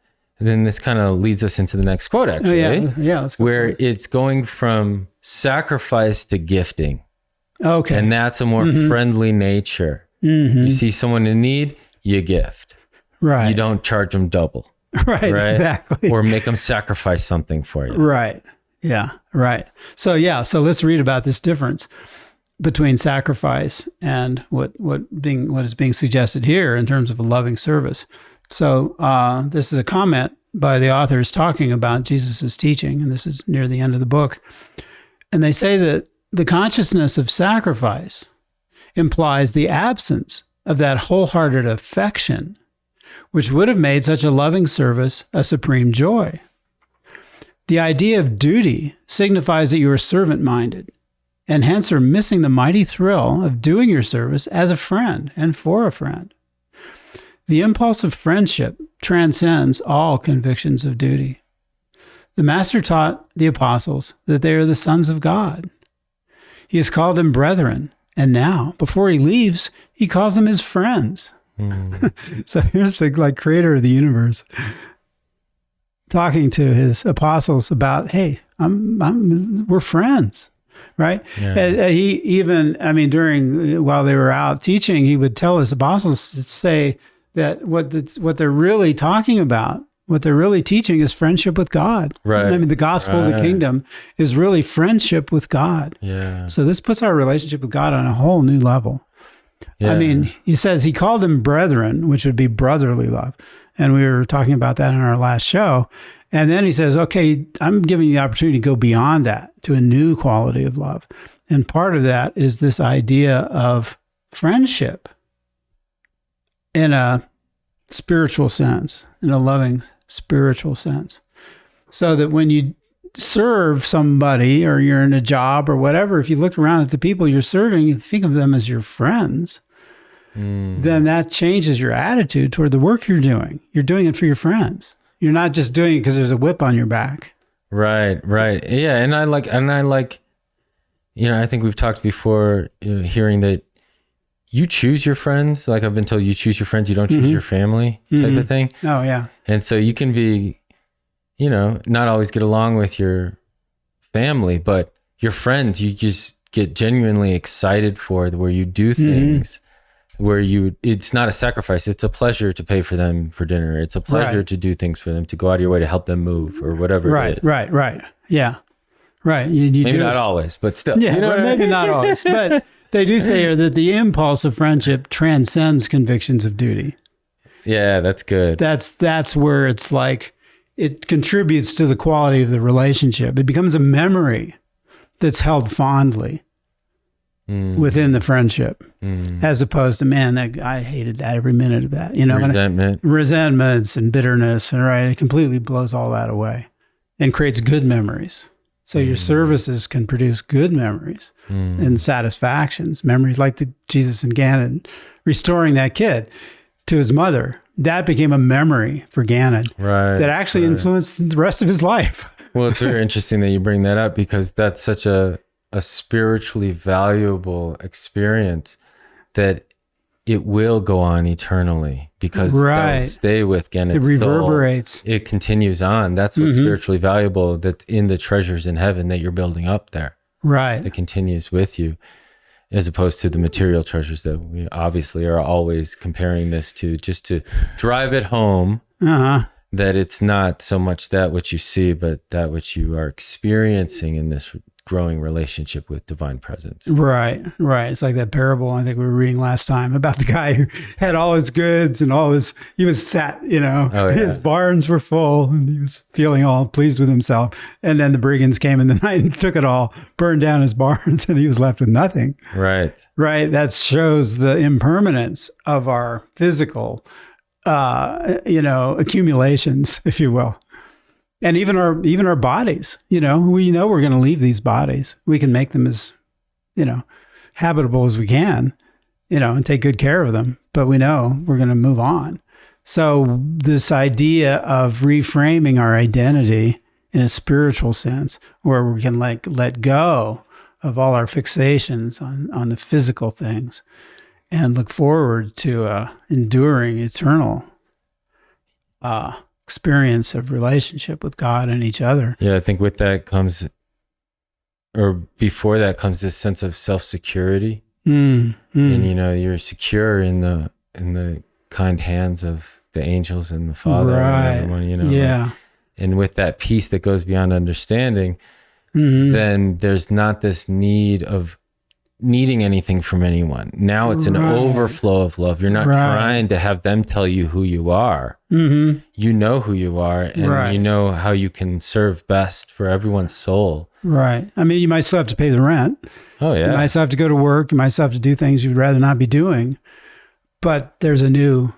then this kind of leads us into the next quote, actually. Yeah. Let's go where it's going from sacrifice to gifting. Okay. And that's a more friendly nature. You see someone in need, you gift. Right. You don't charge them double. Right. Exactly. Or make them sacrifice something for you. Right. Yeah. Right. So let's read about this difference between sacrifice and what is being suggested here in terms of a loving service. So this is a comment by the authors talking about Jesus's teaching, and this is near the end of the book. And they say that the consciousness of sacrifice implies the absence of that wholehearted affection, which would have made such a loving service a supreme joy. The idea of duty signifies that you are servant-minded, and hence are missing the mighty thrill of doing your service as a friend and for a friend. The impulse of friendship transcends all convictions of duty. The Master taught the apostles that they are the sons of God. He has called them brethren, and now, before he leaves, he calls them his friends. So here's the creator of the universe talking to his apostles about, hey, we're friends, right? Yeah. And he even, while they were out teaching, he would tell his apostles to say that what they're really talking about, what they're really teaching is friendship with God. Right. The gospel of the kingdom is really friendship with God. Yeah. So this puts our relationship with God on a whole new level. Yeah. He says he called them brethren, which would be brotherly love. And we were talking about that in our last show. And then he says, okay, I'm giving you the opportunity to go beyond that to a new quality of love. And part of that is this idea of friendship in a spiritual sense, in a loving spiritual sense. So that when you serve somebody or you're in a job or whatever, if you look around at the people you're serving, you think of them as your friends, then that changes your attitude toward the work you're doing. You're doing it for your friends. You're not just doing it because there's a whip on your back. Right. Yeah. And I like, I think we've talked before, hearing that you choose your friends. Like I've been told, you choose your friends, you don't choose your family type of thing. Oh, yeah. And so you can be, not always get along with your family, but your friends, you just get genuinely excited for, where you do things where it's not a sacrifice. It's a pleasure to pay for them for dinner. It's a pleasure to do things for them, to go out of your way to help them move or whatever it is. Right. Yeah. Right. You maybe not always, but still. Yeah, maybe not always. But they do say here that the impulse of friendship transcends convictions of duty. Yeah, that's good. That's where it's like, it contributes to the quality of the relationship. It becomes a memory that's held fondly within the friendship, as opposed to, man, I hated that every minute of that. Resentments and bitterness, and right, it completely blows all that away and creates good memories. So your services can produce good memories and satisfactions, memories like the Jesus in Gannon restoring that kid to his mother. That became a memory for Gannon that actually influenced the rest of his life. Well, it's very interesting that you bring that up, because that's such a spiritually valuable experience that it will go on eternally, because they'll stay with Gannon's soul. It reverberates. It continues on. That's what's spiritually valuable, that's in the treasures in heaven that you're building up there. Right. It continues with you, as opposed to the material treasures that we obviously are always comparing this to, just to drive it home, that it's not so much that which you see, but that which you are experiencing in this growing relationship with divine presence. Right. It's like that parable I think we were reading last time about the guy who had all his goods and he was sat, his barns were full and he was feeling all pleased with himself. And then the brigands came in the night and took it all, burned down his barns, and he was left with nothing. Right. That shows the impermanence of our physical, accumulations, if you will. And even our bodies, we know we're going to leave these bodies. We can make them as, habitable as we can, and take good care of them. But we know we're going to move on. So this idea of reframing our identity in a spiritual sense, where we can let go of all our fixations on the physical things, and look forward to enduring eternal experience of relationship with God and each other. Yeah, I think with that comes, or before that comes, this sense of self-security. And you're secure in the kind hands of the angels and the Father and everyone, Yeah. and with that peace that goes beyond understanding, then there's not this need of needing anything from anyone. Now it's an overflow of love. You're not trying to have them tell you who you are. You know who you are, and you know how you can serve best for everyone's soul. Right. I mean, you might still have to pay the rent. Oh, yeah. You might still have to go to work. You might still have to do things you'd rather not be doing. But there's a new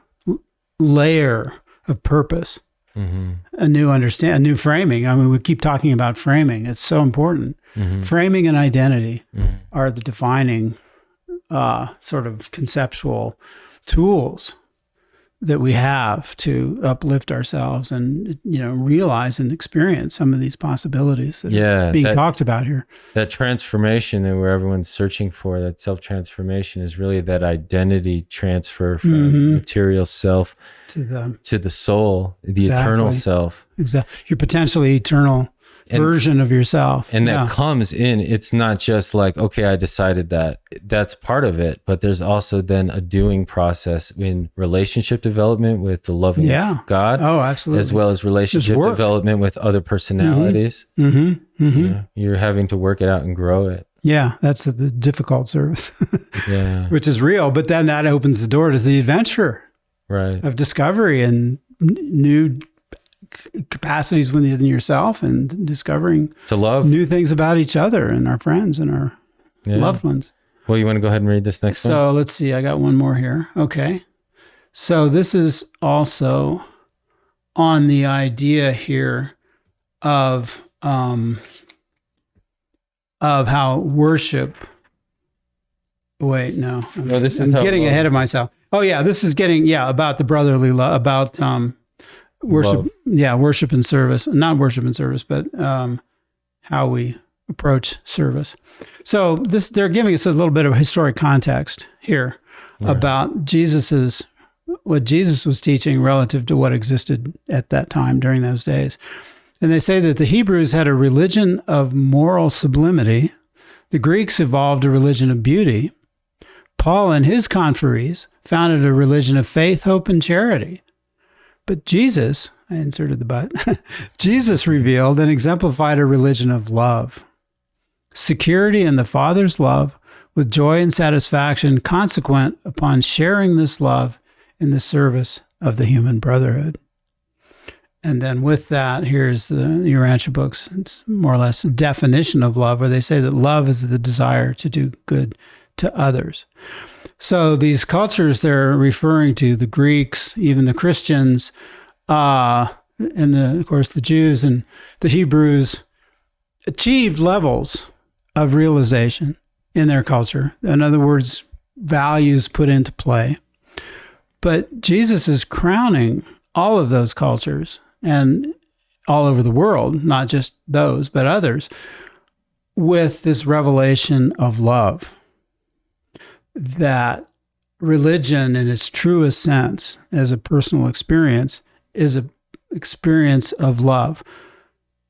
layer of purpose, a new understand, a new framing. I mean, we keep talking about framing. It's so important. Framing and identity are the defining sort of conceptual tools that we have to uplift ourselves and, realize and experience some of these possibilities that are being talked about here. That transformation that where everyone's searching for, that self-transformation, is really that identity transfer from material self to the soul, the eternal self. Exactly. Your potentially eternal version of yourself. And that comes in, it's not just like, okay, I decided that. That's part of it, but there's also then a doing process in relationship development with the loving God. Oh, absolutely. As well as relationship development with other personalities. You're having to work it out and grow it. Yeah, that's the difficult service. Which is real, but then that opens the door to the adventure of discovery and new capacities within yourself and discovering to love new things about each other and our friends and our loved ones. Well, you want to go ahead and read this next one? So let's see. I got one more here. Okay. So this is also on the idea here of how worship. Wait, no. This is I'm getting ahead of myself. Oh yeah, this is getting about the brotherly love, about worship. Love. Worship and service. Not worship and service, but how we approach service. So they're giving us a little bit of historic context here about what Jesus was teaching relative to what existed at that time during those days. And they say that the Hebrews had a religion of moral sublimity. The Greeks evolved a religion of beauty. Paul and his conferees founded a religion of faith, hope, and charity. But Jesus, I inserted the but, Jesus revealed and exemplified a religion of love. Security in the Father's love with joy and satisfaction consequent upon sharing this love in the service of the human brotherhood. And then with that, here's the Urantia books. It's more or less a definition of love, where they say that love is the desire to do good to others. So these cultures they're referring to, the Greeks, even the Christians, and of course the Jews and the Hebrews, achieved levels of realization in their culture. In other words, values put into play. But Jesus is crowning all of those cultures and all over the world, not just those, but others, with this revelation of love. That religion in its truest sense, as a personal experience, is an experience of love.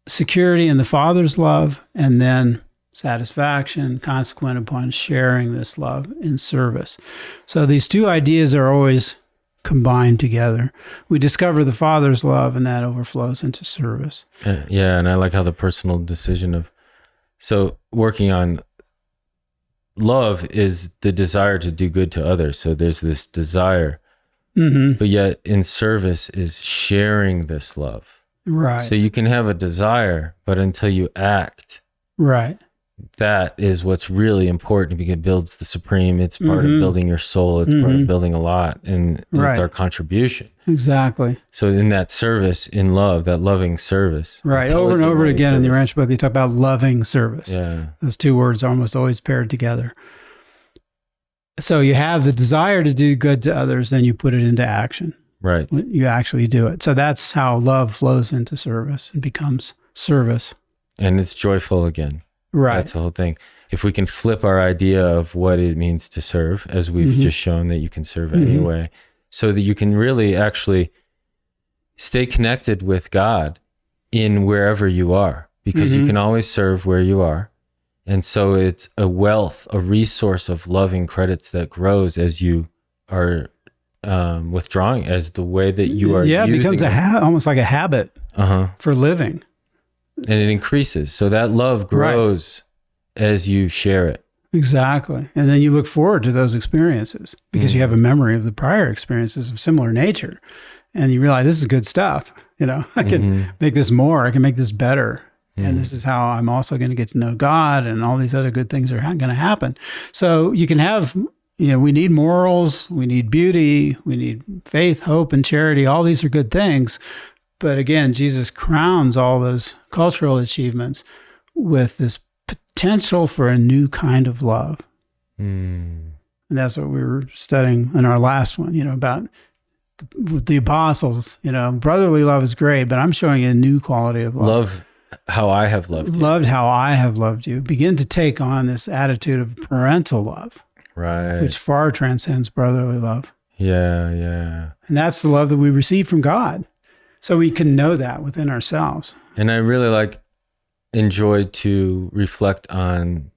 Security in the Father's love, and then satisfaction consequent upon sharing this love in service. So these two ideas are always combined together. We discover the Father's love, and that overflows into service. Yeah, and I like how the personal decision so working on love is the desire to do good to others. So there's this desire, but yet in service is sharing this love. Right. So you can have a desire, but until you act, that is what's really important, because it builds the supreme. It's part of building your soul. It's part of building a lot, and it's our contribution. Exactly. So in that service, in love, that loving service. Right. Over and over again in the Urantia book, they talk about loving service. Yeah. Those two words are almost always paired together. So you have the desire to do good to others, then you put it into action. Right. You actually do it. So that's how love flows into service and becomes service. And it's joyful again. Right. That's the whole thing. If we can flip our idea of what it means to serve, as we've just shown that you can serve anyway, so that you can really actually stay connected with God in wherever you are, because you can always serve where you are. And so it's a wealth, a resource of loving credits that grows as you are withdrawing, as the way that you are it using becomes almost like a habit for living. And it increases. So that love grows as you share it. Exactly. And then you look forward to those experiences because you have a memory of the prior experiences of similar nature. And you realize this is good stuff. You know, I can make this more, I can make this better. And this is how I'm also going to get to know God, and all these other good things are going to happen. So you can have, you know, we need morals, we need beauty, we need faith, hope, and charity. All these are good things. But again, Jesus crowns all those cultural achievements with this potential for a new kind of love. And that's what we were studying in our last one, you know, about the apostles. You know, brotherly love is great, but I'm showing you a new quality of love. Love how I have loved you. Loved how I have loved you. Begin to take on this attitude of parental love, Right. which far transcends brotherly love. Yeah, yeah. And that's the love that we receive from God. So we can know that within ourselves. And I really enjoy to reflect on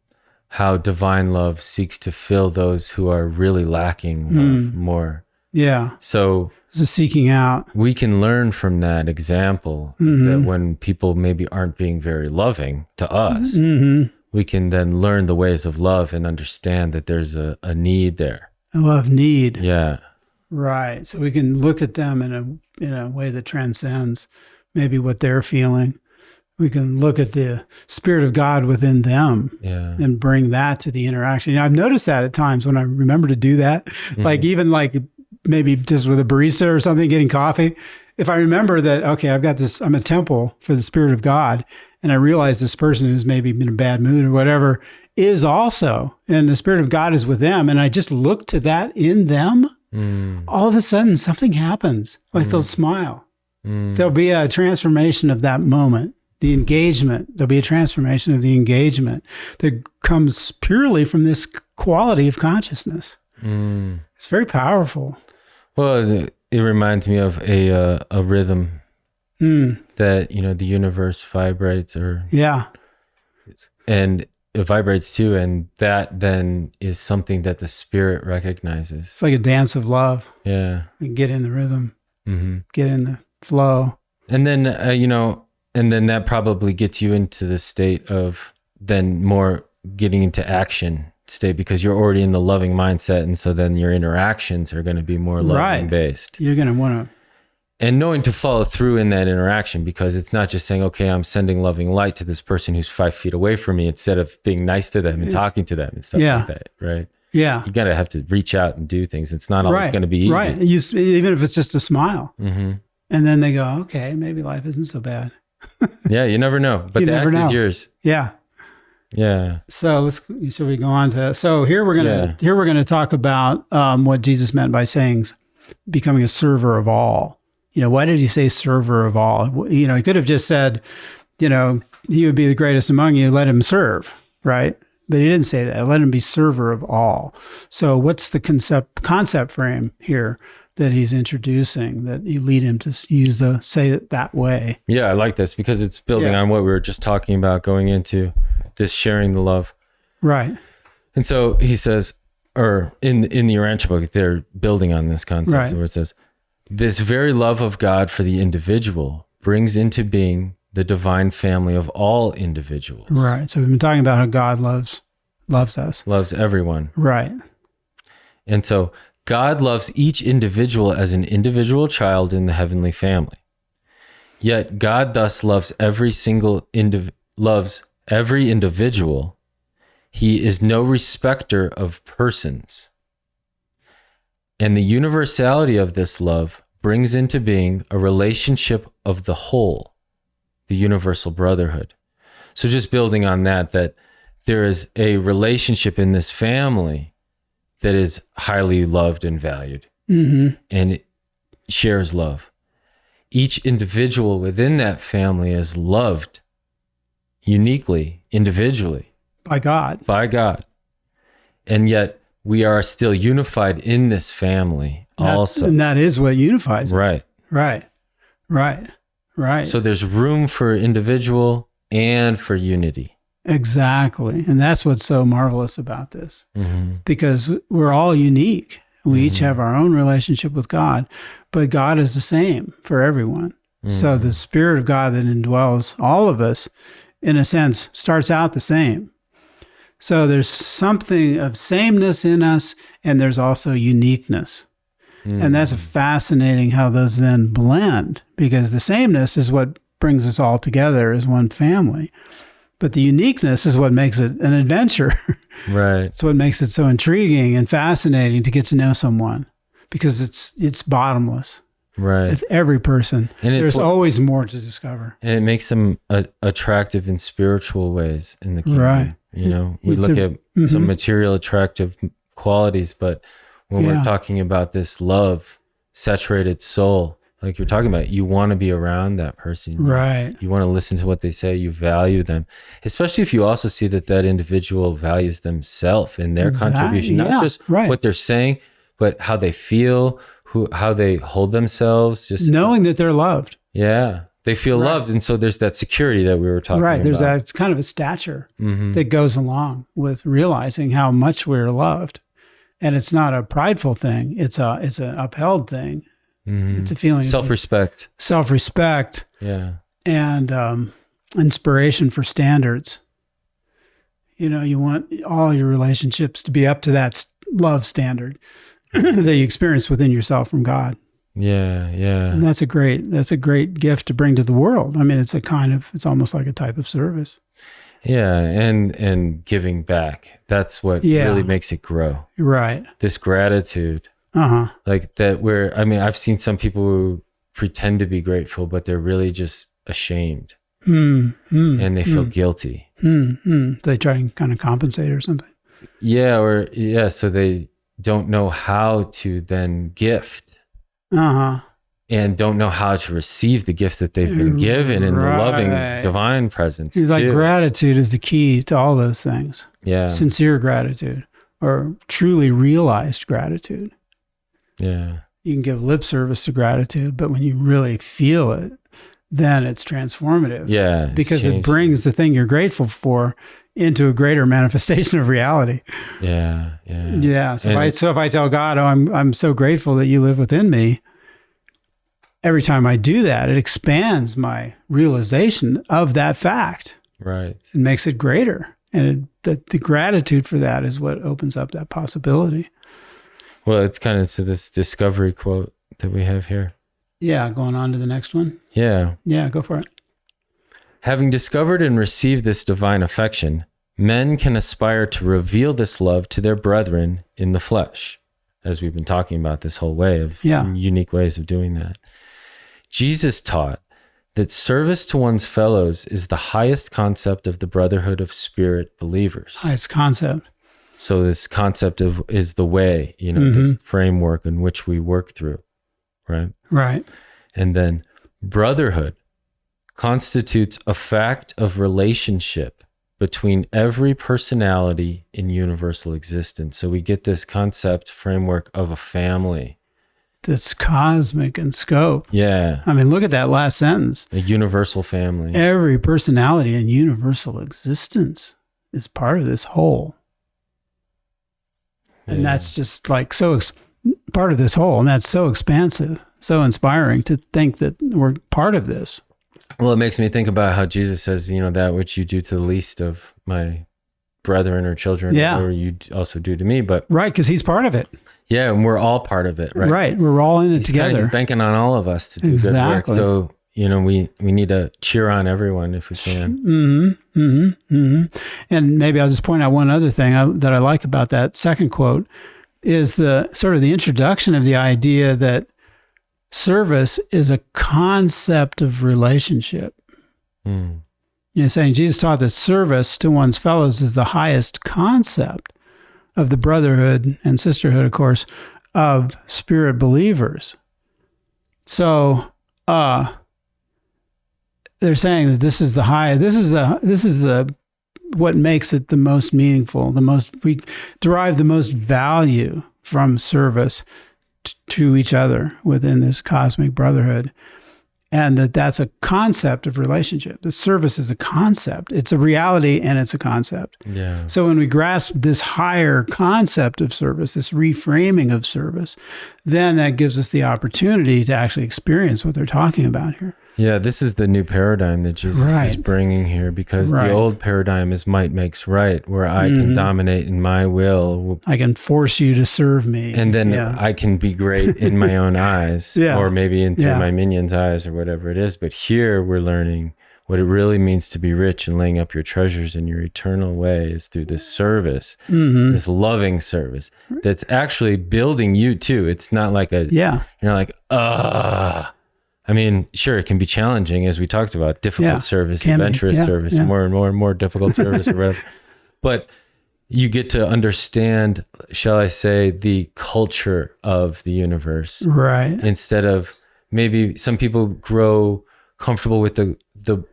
how divine love seeks to fill those who are really lacking love more. Yeah. So It's a seeking out. we can learn from that example that when people maybe aren't being very loving to us, we can then learn the ways of love and understand that there's a need there. A love need. Yeah. Right. So we can look at them in a way that transcends maybe what they're feeling. We can look at the Spirit of God within them and bring that to the interaction. You know, I've noticed that at times when I remember to do that, even maybe just with a barista or something, getting coffee. If I remember that, okay, I've got this, I'm a temple for the Spirit of God, and I realize this person who's maybe in a bad mood or whatever is also, and the Spirit of God is with them, and I just look to that in them, all of a sudden something happens. Like they'll smile. There'll be a transformation of that moment. The engagement, there'll be a transformation of the engagement that comes purely from this quality of consciousness. It's very powerful. Well, it reminds me of a rhythm that, you know, the universe vibrates and it vibrates too. And that then is something that the spirit recognizes. It's like a dance of love. Yeah. You get in the rhythm, get in the flow. And then, and then that probably gets you into the state of then more getting into action state, because you're already in the loving mindset. And so then your interactions are going to be more loving based. You're going to want to. And knowing to follow through in that interaction, because it's not just saying, okay, I'm sending loving light to this person who's 5 feet away from me, instead of being nice to them and talking to them and stuff like that. Right. Yeah. You got to have to reach out and do things. It's not always going to be easy. Right. Even if it's just a smile. And then they go, okay, maybe life isn't so bad. Yeah. You never know, but the act is yours. Yeah. Yeah. So should we go on to, so here we're going to talk about what Jesus meant by saying becoming a server of all. You know, why did he say server of all? You know, he could have just said, you know, he would be the greatest among you, let him serve, right? But he didn't say that. Let him be server of all. So what's the concept frame here that he's introducing that you lead him to say it that way? Yeah, I like this because it's building on what we were just talking about, going into this sharing the love. Right. And so he says, or in the Urantia book, they're building on this concept where it says, this very love of God for the individual brings into being the divine family of all individuals. Right. So we've been talking about how God loves us. Loves everyone. Right. And so God loves each individual as an individual child in the heavenly family. Yet God thus loves every individual. He is no respecter of persons. And the universality of this love brings into being a relationship of the whole, the universal brotherhood. So just building on that there is a relationship in this family that is highly loved and valued, and it shares love. Each individual within that family is loved uniquely, individually. By God. And yet we are still unified in this family also. And that is what unifies us. Right. Right. Right. Right. So there's room for individual and for unity. Exactly. And that's what's so marvelous about this, Mm-hmm. because we're all unique. We each have our own relationship with God, but God is the same for everyone. So the Spirit of God that indwells all of us, in a sense, starts out the same. So there's something of sameness in us, and there's also uniqueness. And that's fascinating how those then blend, because the sameness is what brings us all together as one family. But the uniqueness is what makes it an adventure. Right. It's what makes it so intriguing and fascinating to get to know someone, because it's bottomless. Right. It's every person. And there's always more to discover. And it makes them attractive in spiritual ways in the kingdom. Right. You know, we look at some material attractive qualities, but when we're talking about this love, saturated soul, like you're talking about, you want to be around that person. Right. You want to listen to what they say. You value them, especially if you also see that that individual values themselves and their contribution, not just what they're saying, but how they feel, how they hold themselves. Just knowing that they're loved. Yeah. They feel loved. And so there's that security that we were talking about. Right. There's that, it's kind of a stature that goes along with realizing how much we're loved. And it's not a prideful thing. It's an upheld thing. It's a feeling self-respect. Self-respect. Yeah. And inspiration for standards. You know, you want all your relationships to be up to that love standard that you experience within yourself from God. Yeah, yeah. And that's a great gift to bring to the world. I mean, it's almost like a type of service. Yeah, and giving back. That's what really makes it grow. Right. This gratitude. Like that I've seen some people who pretend to be grateful, but they're really just ashamed. And they feel guilty. They try and kind of compensate or something. Yeah, so they don't know how to then gift. And don't know how to receive the gift that they've been given in the loving divine presence. It's like gratitude is the key to all those things. Yeah. Sincere gratitude or truly realized gratitude. Yeah. You can give lip service to gratitude, but when you really feel it, then it's transformative. Yeah. Because it brings the thing you're grateful for into a greater manifestation of reality. Yeah. Yeah. Yeah. So if I tell God, I'm so grateful that you live within me, every time I do that, it expands my realization of that fact. Right. It makes it greater. And the gratitude for that is what opens up that possibility. Well, it's kind of to this discovery quote that we have here. Yeah. Going on to the next one. Yeah. Yeah. Go for it. Having discovered and received this divine affection, men can aspire to reveal this love to their brethren in the flesh, as we've been talking about this whole way of unique ways of doing that. Jesus taught that service to one's fellows is the highest concept of the brotherhood of spirit believers. Highest concept. So this concept is the way, this framework in which we work through, right? Right. And then brotherhood constitutes a fact of relationship between every personality in universal existence. So we get this concept framework of a family. That's cosmic in scope. Yeah. I mean, look at that last sentence. A universal family. Every personality in universal existence is part of this whole. And that's just like part of this whole. And that's so expansive, so inspiring to think that we're part of this. Well, it makes me think about how Jesus says, that which you do to the least of my brethren or children, or you also do to me. But right, because he's part of it. Yeah, and we're all part of it, right? Right, we're all in it together. He's banking on all of us to do good work. So, we need to cheer on everyone if we can. And maybe I'll just point out one other thing that I like about that second quote is the sort of the introduction of the idea that service is a concept of relationship. Saying Jesus taught that service to one's fellows is the highest concept of the brotherhood and sisterhood, of course, of spirit believers. So, they're saying that this is the high. This is the what makes it the most meaningful. We derive the most value from service to each other within this cosmic brotherhood. And that's a concept of relationship. The service is a concept. It's a reality and it's a concept. Yeah. So when we grasp this higher concept of service, this reframing of service, then that gives us the opportunity to actually experience what they're talking about here. Yeah, this is the new paradigm that Jesus is bringing here, because the old paradigm is might makes right, where I can dominate in my will. I can force you to serve me. And then I can be great in my own eyes, or maybe in through my minions' eyes, or whatever it is. But here we're learning what it really means to be rich and laying up your treasures in your eternal way is through this service, this loving service that's actually building you too. It's not like you're not like, I mean, sure, it can be challenging, as we talked about, difficult service, adventurous service, more and more difficult service or whatever. But you get to understand, shall I say, the culture of the universe. Right. Instead of, maybe some people grow comfortable with the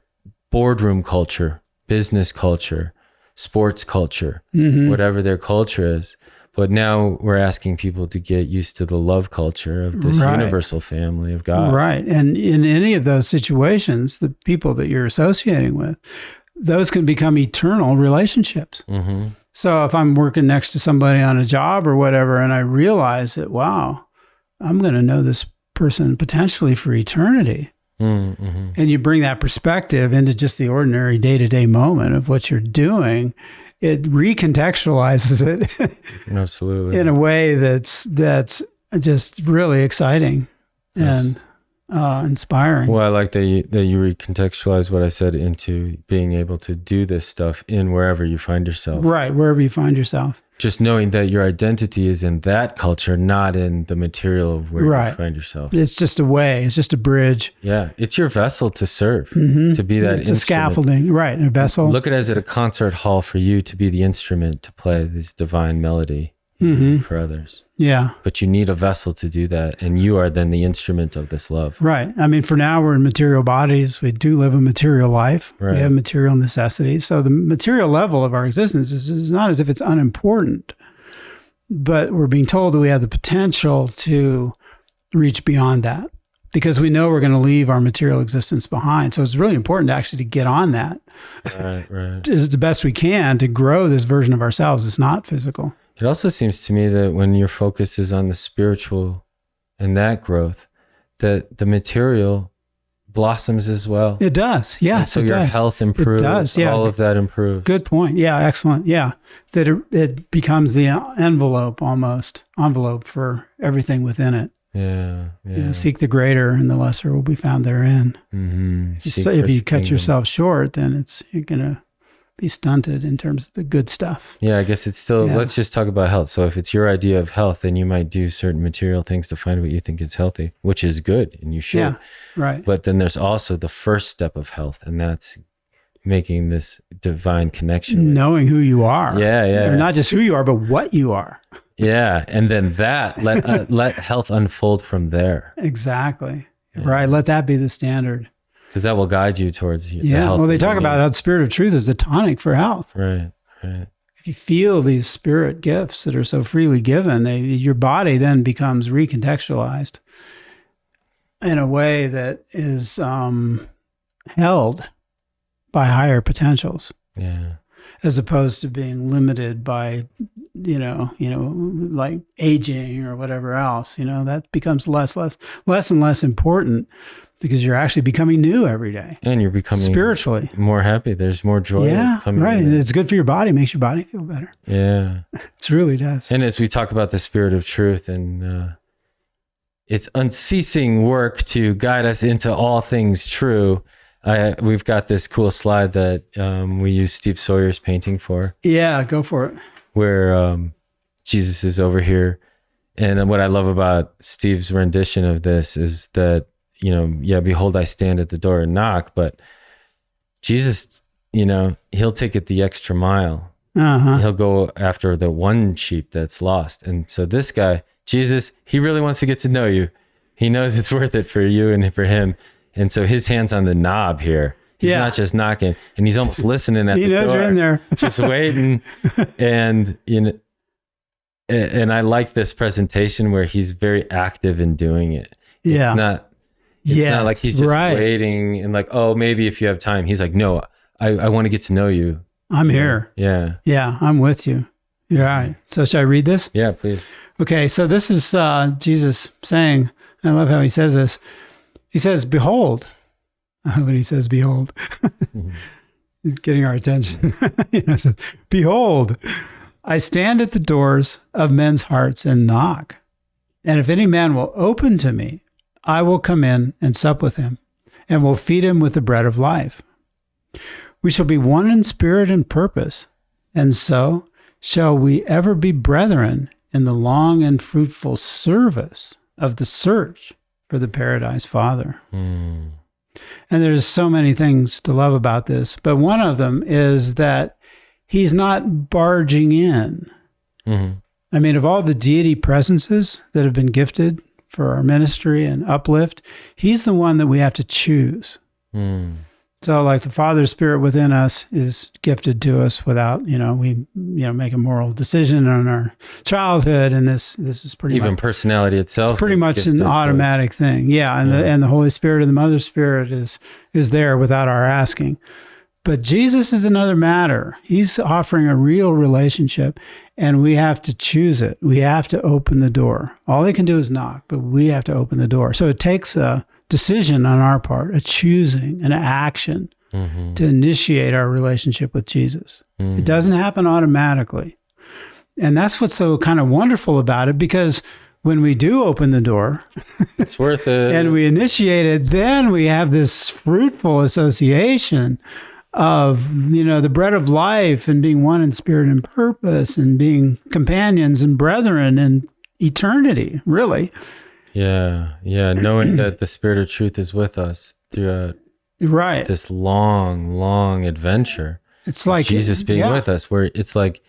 boardroom culture, business culture, sports culture, whatever their culture is. But now we're asking people to get used to the love culture of this universal family of God. Right. And in any of those situations, the people that you're associating with, those can become eternal relationships. So if I'm working next to somebody on a job or whatever, and I realize that, wow, I'm going to know this person potentially for eternity. And you bring that perspective into just the ordinary day-to-day moment of what you're doing, it recontextualizes it Absolutely. in a way that's just really exciting and inspiring. Well, I like that you recontextualize what I said into being able to do this stuff in wherever you find yourself. Right, wherever you find yourself. Just knowing that your identity is in that culture, not in the material of where you find yourself. It's just a way. It's just a bridge. Yeah, it's your vessel to serve, to be that it's instrument. a scaffolding, right, a vessel. Look at it as a concert hall for you to be the instrument to play this divine melody for others. Yeah. But you need a vessel to do that, and you are then the instrument of this love. Right. I mean, for now, we're in material bodies. We do live a material life. We have material necessities. So the material level of our existence is not as if it's unimportant, but we're being told that we have the potential to reach beyond that, because we know we're going to leave our material existence behind. So it's really important actually to get on that. Right. Is the best we can to grow this version of ourselves that's not physical. It also seems to me that when your focus is on the spiritual and that growth, that the material blossoms as well. It does. Yes, and so your health improves. It does, all of that improves. Good point. Yeah, excellent. Yeah. That it becomes the envelope for everything within it. Yeah. You know, seek the greater and the lesser will be found therein. If you cut yourself short, then you're going to be stunted in terms of the good stuff. Yeah, I guess it's still, let's just talk about health. So if it's your idea of health, then you might do certain material things to find what you think is healthy, which is good, and you should. Yeah, right. But then there's also the first step of health, and that's making this divine connection. Knowing who you are. Yeah. Or not just who you are, but what you are. Yeah, and then that, let health unfold from there. Exactly. Yeah. Right, let that be the standard. Because that will guide you towards the health. Well, they talk about how the spirit of truth is the tonic for health. Right. If you feel these spirit gifts that are so freely given, your body then becomes recontextualized in a way that is held by higher potentials. Yeah. As opposed to being limited by, like aging or whatever else. That becomes less and less important, because you're actually becoming new every day. And you're becoming spiritually more happy. There's more joy. Yeah, right. And it's good for your body. Makes your body feel better. Yeah. It really does. And as we talk about the spirit of truth and its unceasing work to guide us into all things true, we've got this cool slide that we use Steve Sawyer's painting for. Yeah, go for it. Where Jesus is over here. And what I love about Steve's rendition of this is that, behold, I stand at the door and knock, but Jesus, he'll take it the extra mile. He'll go after the one sheep that's lost. And so this guy, Jesus, he really wants to get to know you. He knows it's worth it for you and for him. And so his hand's on the knob here. He's not just knocking, and he's almost listening at the door. He knows you're in there. Just waiting. And, and I like this presentation where he's very active in doing it. It's not, It's Yes, not like he's just right. waiting and like, oh, maybe if you have time. He's like, no, I want to get to know you. I'm here. Yeah. Yeah, I'm with you. You're right. So should I read this? Yeah, please. Okay, so this is Jesus saying, and I love how he says this. He says, behold. When he says behold, he's getting our attention. Says, behold, I stand at the doors of men's hearts and knock. And if any man will open to me, I will come in and sup with him, and will feed him with the bread of life. We shall be one in spirit and purpose, and so shall we ever be brethren in the long and fruitful service of the search for the Paradise Father. And there's so many things to love about this, but one of them is that he's not barging in. I mean, of all the deity presences that have been gifted for our ministry and uplift, he's the one that we have to choose. So like the Father's Spirit within us is gifted to us without, we make a moral decision on our childhood. And this is pretty Even much personality itself. pretty much an automatic thing. Yeah. And the Holy Spirit and the Mother Spirit is there without our asking. But Jesus is another matter. He's offering a real relationship, and we have to choose it. We have to open the door. All they can do is knock, but we have to open the door. So it takes a decision on our part, a choosing, an action to initiate our relationship with Jesus. It doesn't happen automatically. And that's what's so kind of wonderful about it, because when we do open the door, it's worth it. And we initiate it, then we have this fruitful association of, the bread of life and being one in spirit and purpose and being companions and brethren in eternity, really. Yeah. Knowing that the Spirit of truth is with us throughout this long adventure. It's like Jesus being with us, where it's like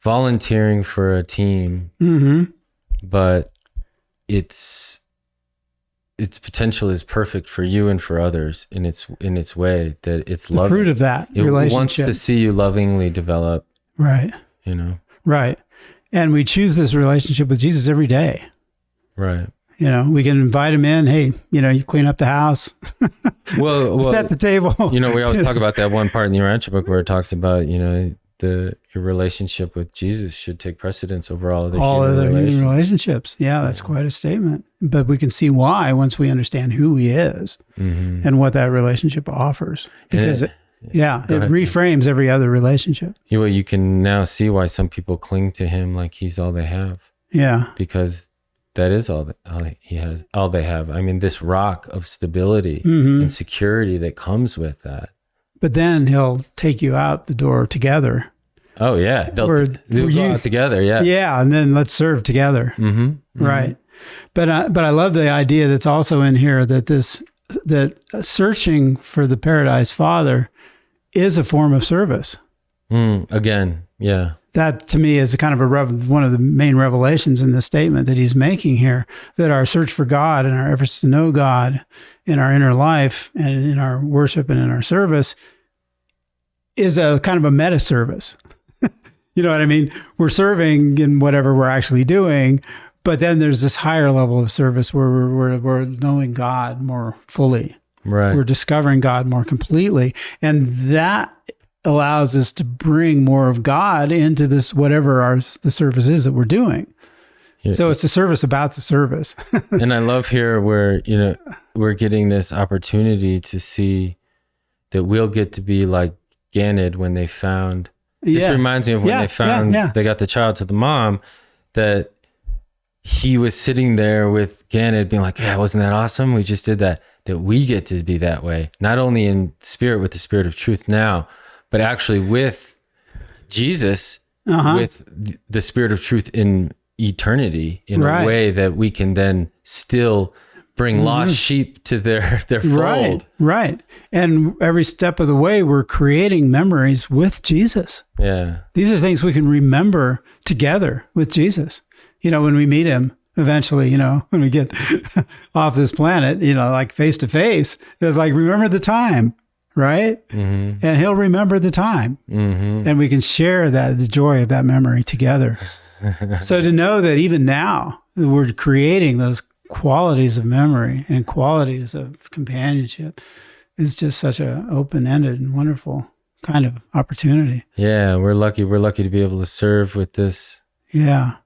volunteering for a team, but its potential is perfect for you and for others in its way, that it's loving. The fruit of that relationship. It wants to see you lovingly develop. Right. Right. And we choose this relationship with Jesus every day. Right. We can invite him in. Hey, you clean up the house. Well, at the table. We always talk about that one part in the Urantia book where it talks about, your relationship with Jesus should take precedence over all other human relationships. Yeah, that's quite a statement. But we can see why once we understand who he is and what that relationship offers. Because it reframes every other relationship. You can now see why some people cling to him like he's all they have. Yeah. Because that is all he has, all they have. I mean, this rock of stability and security that comes with that. But then he'll take you out the door together. Oh yeah, they'll go out together. Yeah, yeah, and then let's serve together. Right. But I love the idea that's also in here that searching for the Paradise Father is a form of service. Again, yeah. That to me is a kind of one of the main revelations in this statement that he's making here, that our search for God and our efforts to know God in our inner life and in our worship and in our service is a kind of a meta service. You know what I mean? We're serving in whatever we're actually doing, but then there's this higher level of service where we're knowing God more fully. Right. We're discovering God more completely. And that allows us to bring more of God into this, whatever the service is that we're doing. Yeah. So it's a service about the service. And I love here where, we're getting this opportunity to see that we'll get to be like Ganid when they found, this reminds me of when they found, they got the child to the mom, that he was sitting there with Ganid being like, yeah, wasn't that awesome? We just did that we get to be that way, not only in spirit with the Spirit of truth now, but actually with Jesus, with the Spirit of truth in eternity, in a way that we can then still bring lost sheep to their fold. Right. And every step of the way, we're creating memories with Jesus. Yeah. These are things we can remember together with Jesus. When we meet him eventually, when we get off this planet, like face to face, it's like, remember the time. Right? And he'll remember the time. And we can share the joy of that memory together. So to know that even now we're creating those qualities of memory and qualities of companionship is just such an open-ended and wonderful kind of opportunity. Yeah, we're lucky. We're lucky to be able to serve with this. Yeah.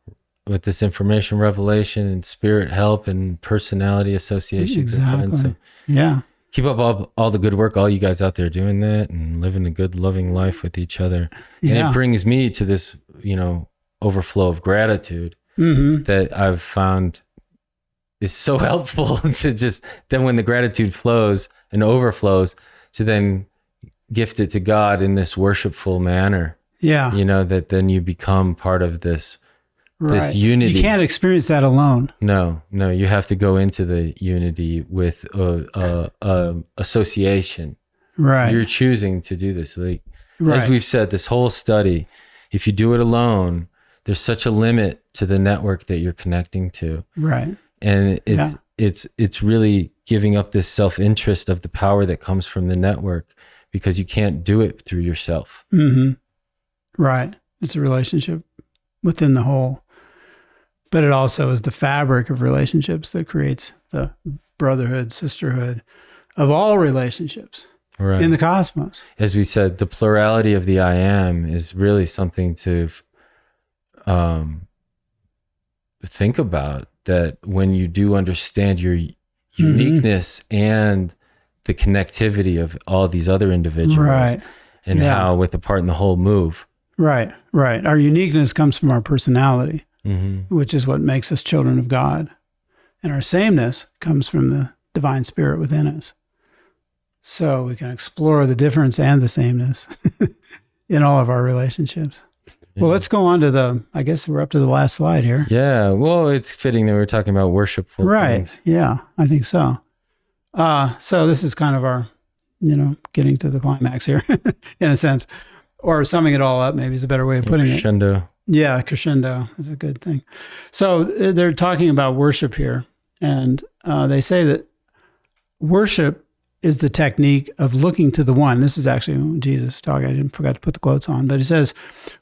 With this information, revelation, and spirit help and personality associations. Exactly. And so Yeah. keep up all the good work, all you guys out there doing that and living a good, loving life with each other. Yeah. And it brings me to this, overflow of gratitude that I've found is so helpful to just, then when the gratitude flows and overflows, to then gift it to God in this worshipful manner. Yeah. That then you become part of this unity. You can't experience that alone. No, you have to go into the unity with association. Right. You're choosing to do this. Right. As we've said, this whole study, if you do it alone, there's such a limit to the network that you're connecting to. Right. And it's really giving up this self-interest of the power that comes from the network, because you can't do it through yourself. Right. It's a relationship within the whole. But it also is the fabric of relationships that creates the brotherhood, sisterhood of all relationships in the cosmos. As we said, the plurality of the I am is really something to think about, that when you do understand your uniqueness and the connectivity of all these other individuals, and how with the part and the whole move. Right. Our uniqueness comes from our personality, which is what makes us children of God. And our sameness comes from the divine spirit within us. So we can explore the difference and the sameness in all of our relationships. Yeah. Well, let's go on to I guess we're up to the last slide here. Yeah. Well, it's fitting that we're talking about worshipful things. Yeah, I think so. So this is kind of our, getting to the climax here in a sense, or summing it all up, maybe is a better way of putting it. Yeah, crescendo is a good thing. So they're talking about worship here, and they say that worship is the technique of looking to the one. This is actually Jesus talking. I forgot to put the quotes on, but it says,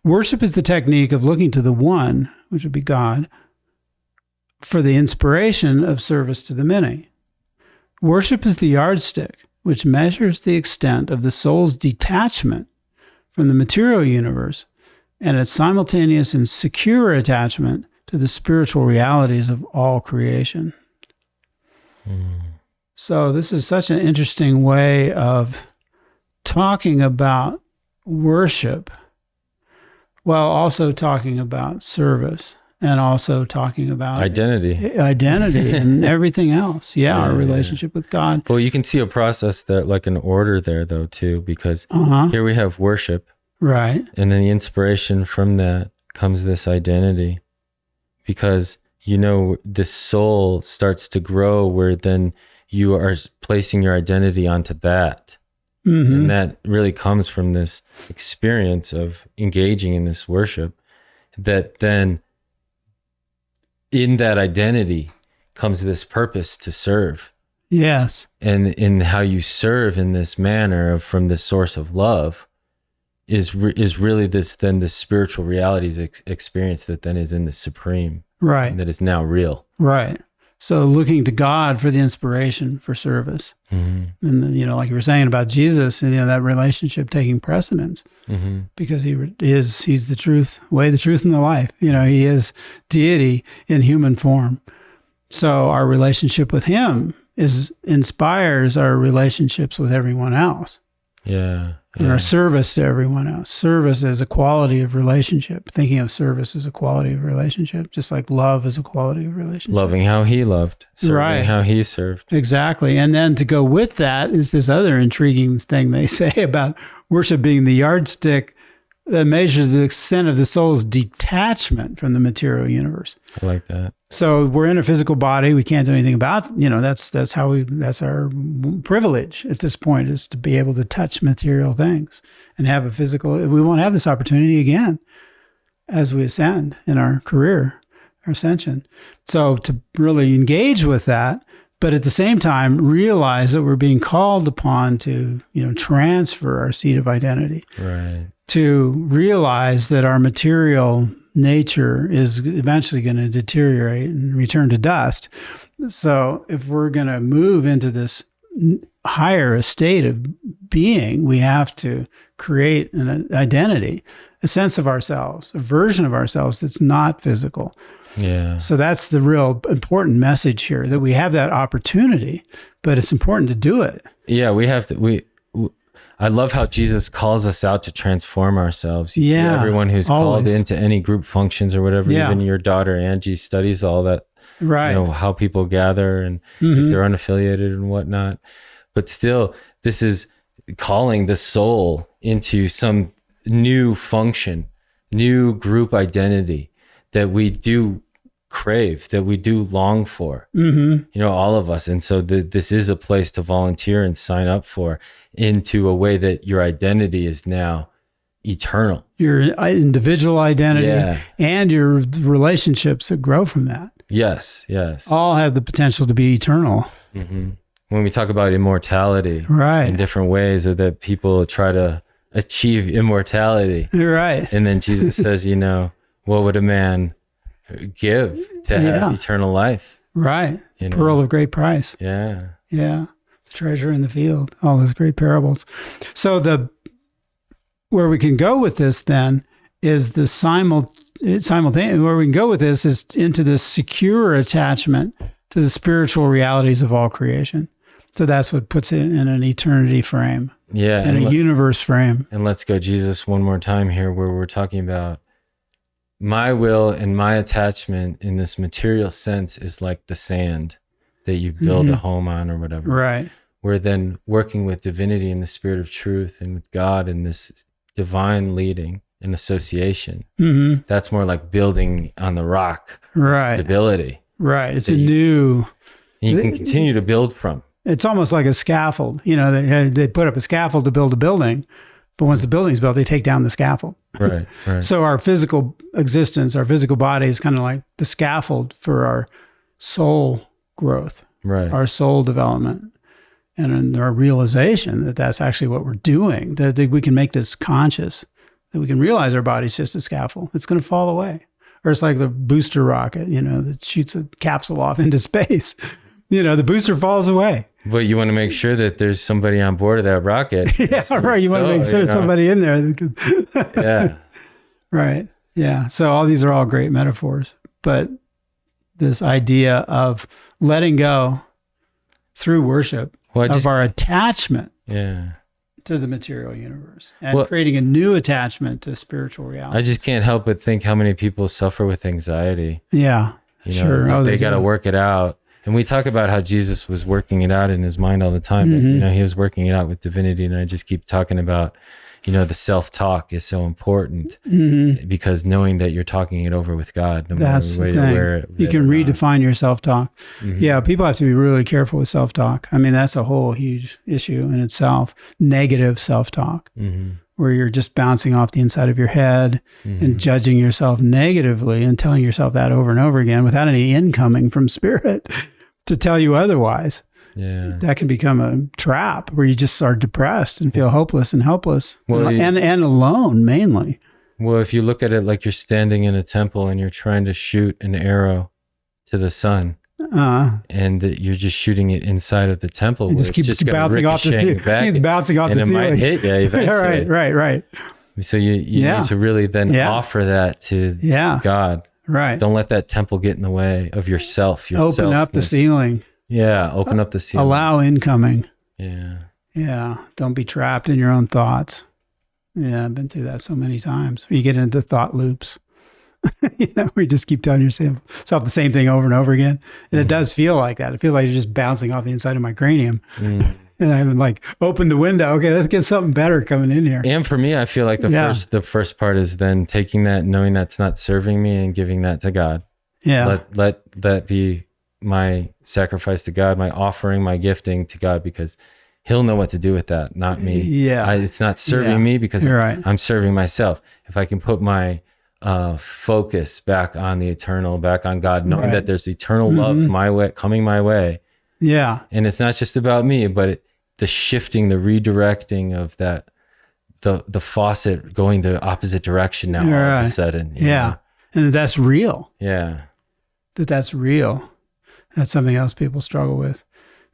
worship is the technique of looking to the one, which would be God, for the inspiration of service to the many. Worship is the yardstick which measures the extent of the soul's detachment from the material universe and its simultaneous and secure attachment to the spiritual realities of all creation. So this is such an interesting way of talking about worship, while also talking about service, and also talking about identity and everything else. Our relationship with God. Well, you can see a process there, like an order there, though, too, because here we have worship. Right. And then the inspiration from that comes this identity, because, this soul starts to grow where then you are placing your identity onto that. And that really comes from this experience of engaging in this worship, that then in that identity comes this purpose to serve. Yes. And in how you serve in this manner from this source of love is really this spiritual realities experience that then is in the supreme. Right. That is now real. Right. So looking to God for the inspiration for service. And then, like you were saying about Jesus, and that relationship taking precedence, because he's the truth, way, the truth, and the life. He is deity in human form. So our relationship with him inspires our relationships with everyone else. Yeah. And our service to everyone else. Service is a quality of relationship. Thinking of service as a quality of relationship, just like love is a quality of relationship. Loving how he loved, serving how he served. Exactly. And then to go with that is this other intriguing thing they say about worship being the yardstick that measures the extent of the soul's detachment from the material universe. I like that. So we're in a physical body. We can't do anything about, that's our privilege at this point, is to be able to touch material things and have a physical. We won't have this opportunity again as we ascend in our career, our ascension. So to really engage with that, but at the same time, realize that we're being called upon to, transfer our seat of identity. Right. To realize that our material nature is eventually going to deteriorate and return to dust. So if we're going to move into this higher estate of being, we have to create an identity, a sense of ourselves, a version of ourselves that's not physical. Yeah. So that's the real important message here, that we have that opportunity, but it's important to do it. Yeah, we have to. I love how Jesus calls us out to transform ourselves. You see everyone who's always called into any group functions or whatever, even your daughter Angie studies all that, right? How people gather and if they're unaffiliated and whatnot. But still, this is calling the soul into some new function, new group identity that we do crave, that we do long for, all of us. And so this is a place to volunteer and sign up for, into a way that your identity is now eternal. Your individual identity and your relationships that grow from that. Yes. All have the potential to be eternal. Mm-hmm. When we talk about immortality in different ways, or that people try to achieve immortality. Right. And then Jesus says, what would a man give to have eternal life? Right. Pearl of great price. Yeah. Yeah. The treasure in the field. All those great parables. So where we can go with this then is the simultaneous, where we can go with this is into this secure attachment to the spiritual realities of all creation. So that's what puts it in an eternity frame. Yeah. And a universe frame. And let's go Jesus one more time here, where we're talking about my will and my attachment in this material sense is like the sand that you build a home on or whatever. Right. We're then working with divinity and the spirit of truth and with God in this divine leading and association. That's more like building on the rock. Right. Stability. Right. It's you can continue to build from. It's almost like a scaffold. They put up a scaffold to build a building, but once the building's built, they take down the scaffold. Right. So our physical existence, our physical body is kind of like the scaffold for our soul growth, our soul development, and our realization that that's actually what we're doing, that we can make this conscious, that we can realize our body's just a scaffold. It's going to fall away. Or it's like the booster rocket, that shoots a capsule off into space. The booster falls away. But you want to make sure that there's somebody on board of that rocket. Right. You want to make sure there's somebody in there. Yeah. Right. Yeah. So all these are all great metaphors. But this idea of letting go through worship of our attachment to the material universe and creating a new attachment to spiritual reality. I just can't help but think how many people suffer with anxiety. Yeah. Sure. Like they got to work it out. And we talk about how Jesus was working it out in his mind all the time. But, he was working it out with divinity. And I just keep talking about, the self-talk is so important because knowing that you're talking it over with God. That's the thing. You can redefine your self-talk. Yeah, people have to be really careful with self-talk. I mean, that's a whole huge issue in itself. Negative self-talk, where you're just bouncing off the inside of your head and judging yourself negatively and telling yourself that over and over again without any incoming from spirit to tell you otherwise. Yeah. That can become a trap where you just are depressed and feel hopeless and helpless and alone mainly. Well, if you look at it like you're standing in a temple and you're trying to shoot an arrow to the sun and you're just shooting it inside of the temple. It just bouncing off the ceiling. It's bouncing off the ceiling. And it might hit you eventually. Right. So you need to really then offer that to God. Right. Don't let that temple get in the way of yourself. Open up the ceiling. Yeah. Open up the ceiling. Allow incoming. Yeah. Yeah. Don't be trapped in your own thoughts. Yeah. I've been through that so many times. You get into thought loops. We just keep telling yourself the same thing over and over again. And it does feel like that. It feels like you're just bouncing off the inside of my cranium. And I'm like, open the window. Okay, let's get something better coming in here. And for me, I feel like the first part is then taking that, knowing that's not serving me and giving that to God. Yeah. Let that be my sacrifice to God, my offering, my gifting to God, because he'll know what to do with that, not me. Yeah. It's not serving me because I'm serving myself. If I can put my focus back on the eternal, back on God, knowing that there's eternal love my way, coming my way. Yeah. And it's not just about me, but the shifting, the redirecting of that, the faucet going the opposite direction now all of a sudden. You know? and that's real. Yeah. That's real. That's something else people struggle with,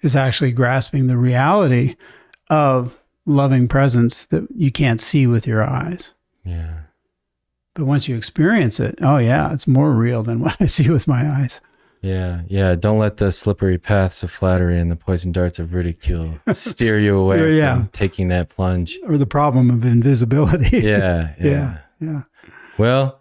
is actually grasping the reality of loving presence that you can't see with your eyes. Yeah. But once you experience it, oh yeah, it's more real than what I see with my eyes. Yeah. Yeah. Don't let the slippery paths of flattery and the poison darts of ridicule steer you away from taking that plunge. Or the problem of invisibility. Yeah. Well,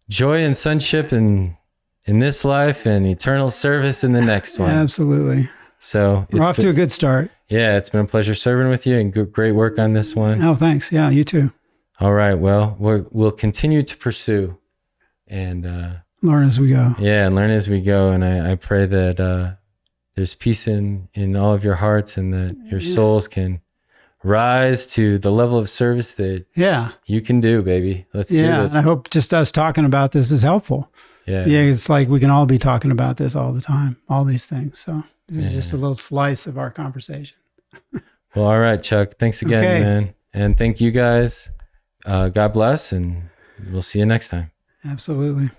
joy and sonship in this life and eternal service in the next one. Absolutely. So we're off to a good start. Yeah, it's been a pleasure serving with you, and great work on this one. Oh, thanks. Yeah, you too. All right. Well, we'll continue to pursue and learn as we go. Yeah, and learn as we go. And I pray that there's peace in all of your hearts, and that your souls can rise to the level of service that you can do, baby. Let's do this. I hope just us talking about this is helpful. Yeah, it's like we can all be talking about this all the time, all these things. So this is just a little slice of our conversation. Well, all right, Chuck. Thanks again, man. And thank you guys. God bless, and we'll see you next time. Absolutely.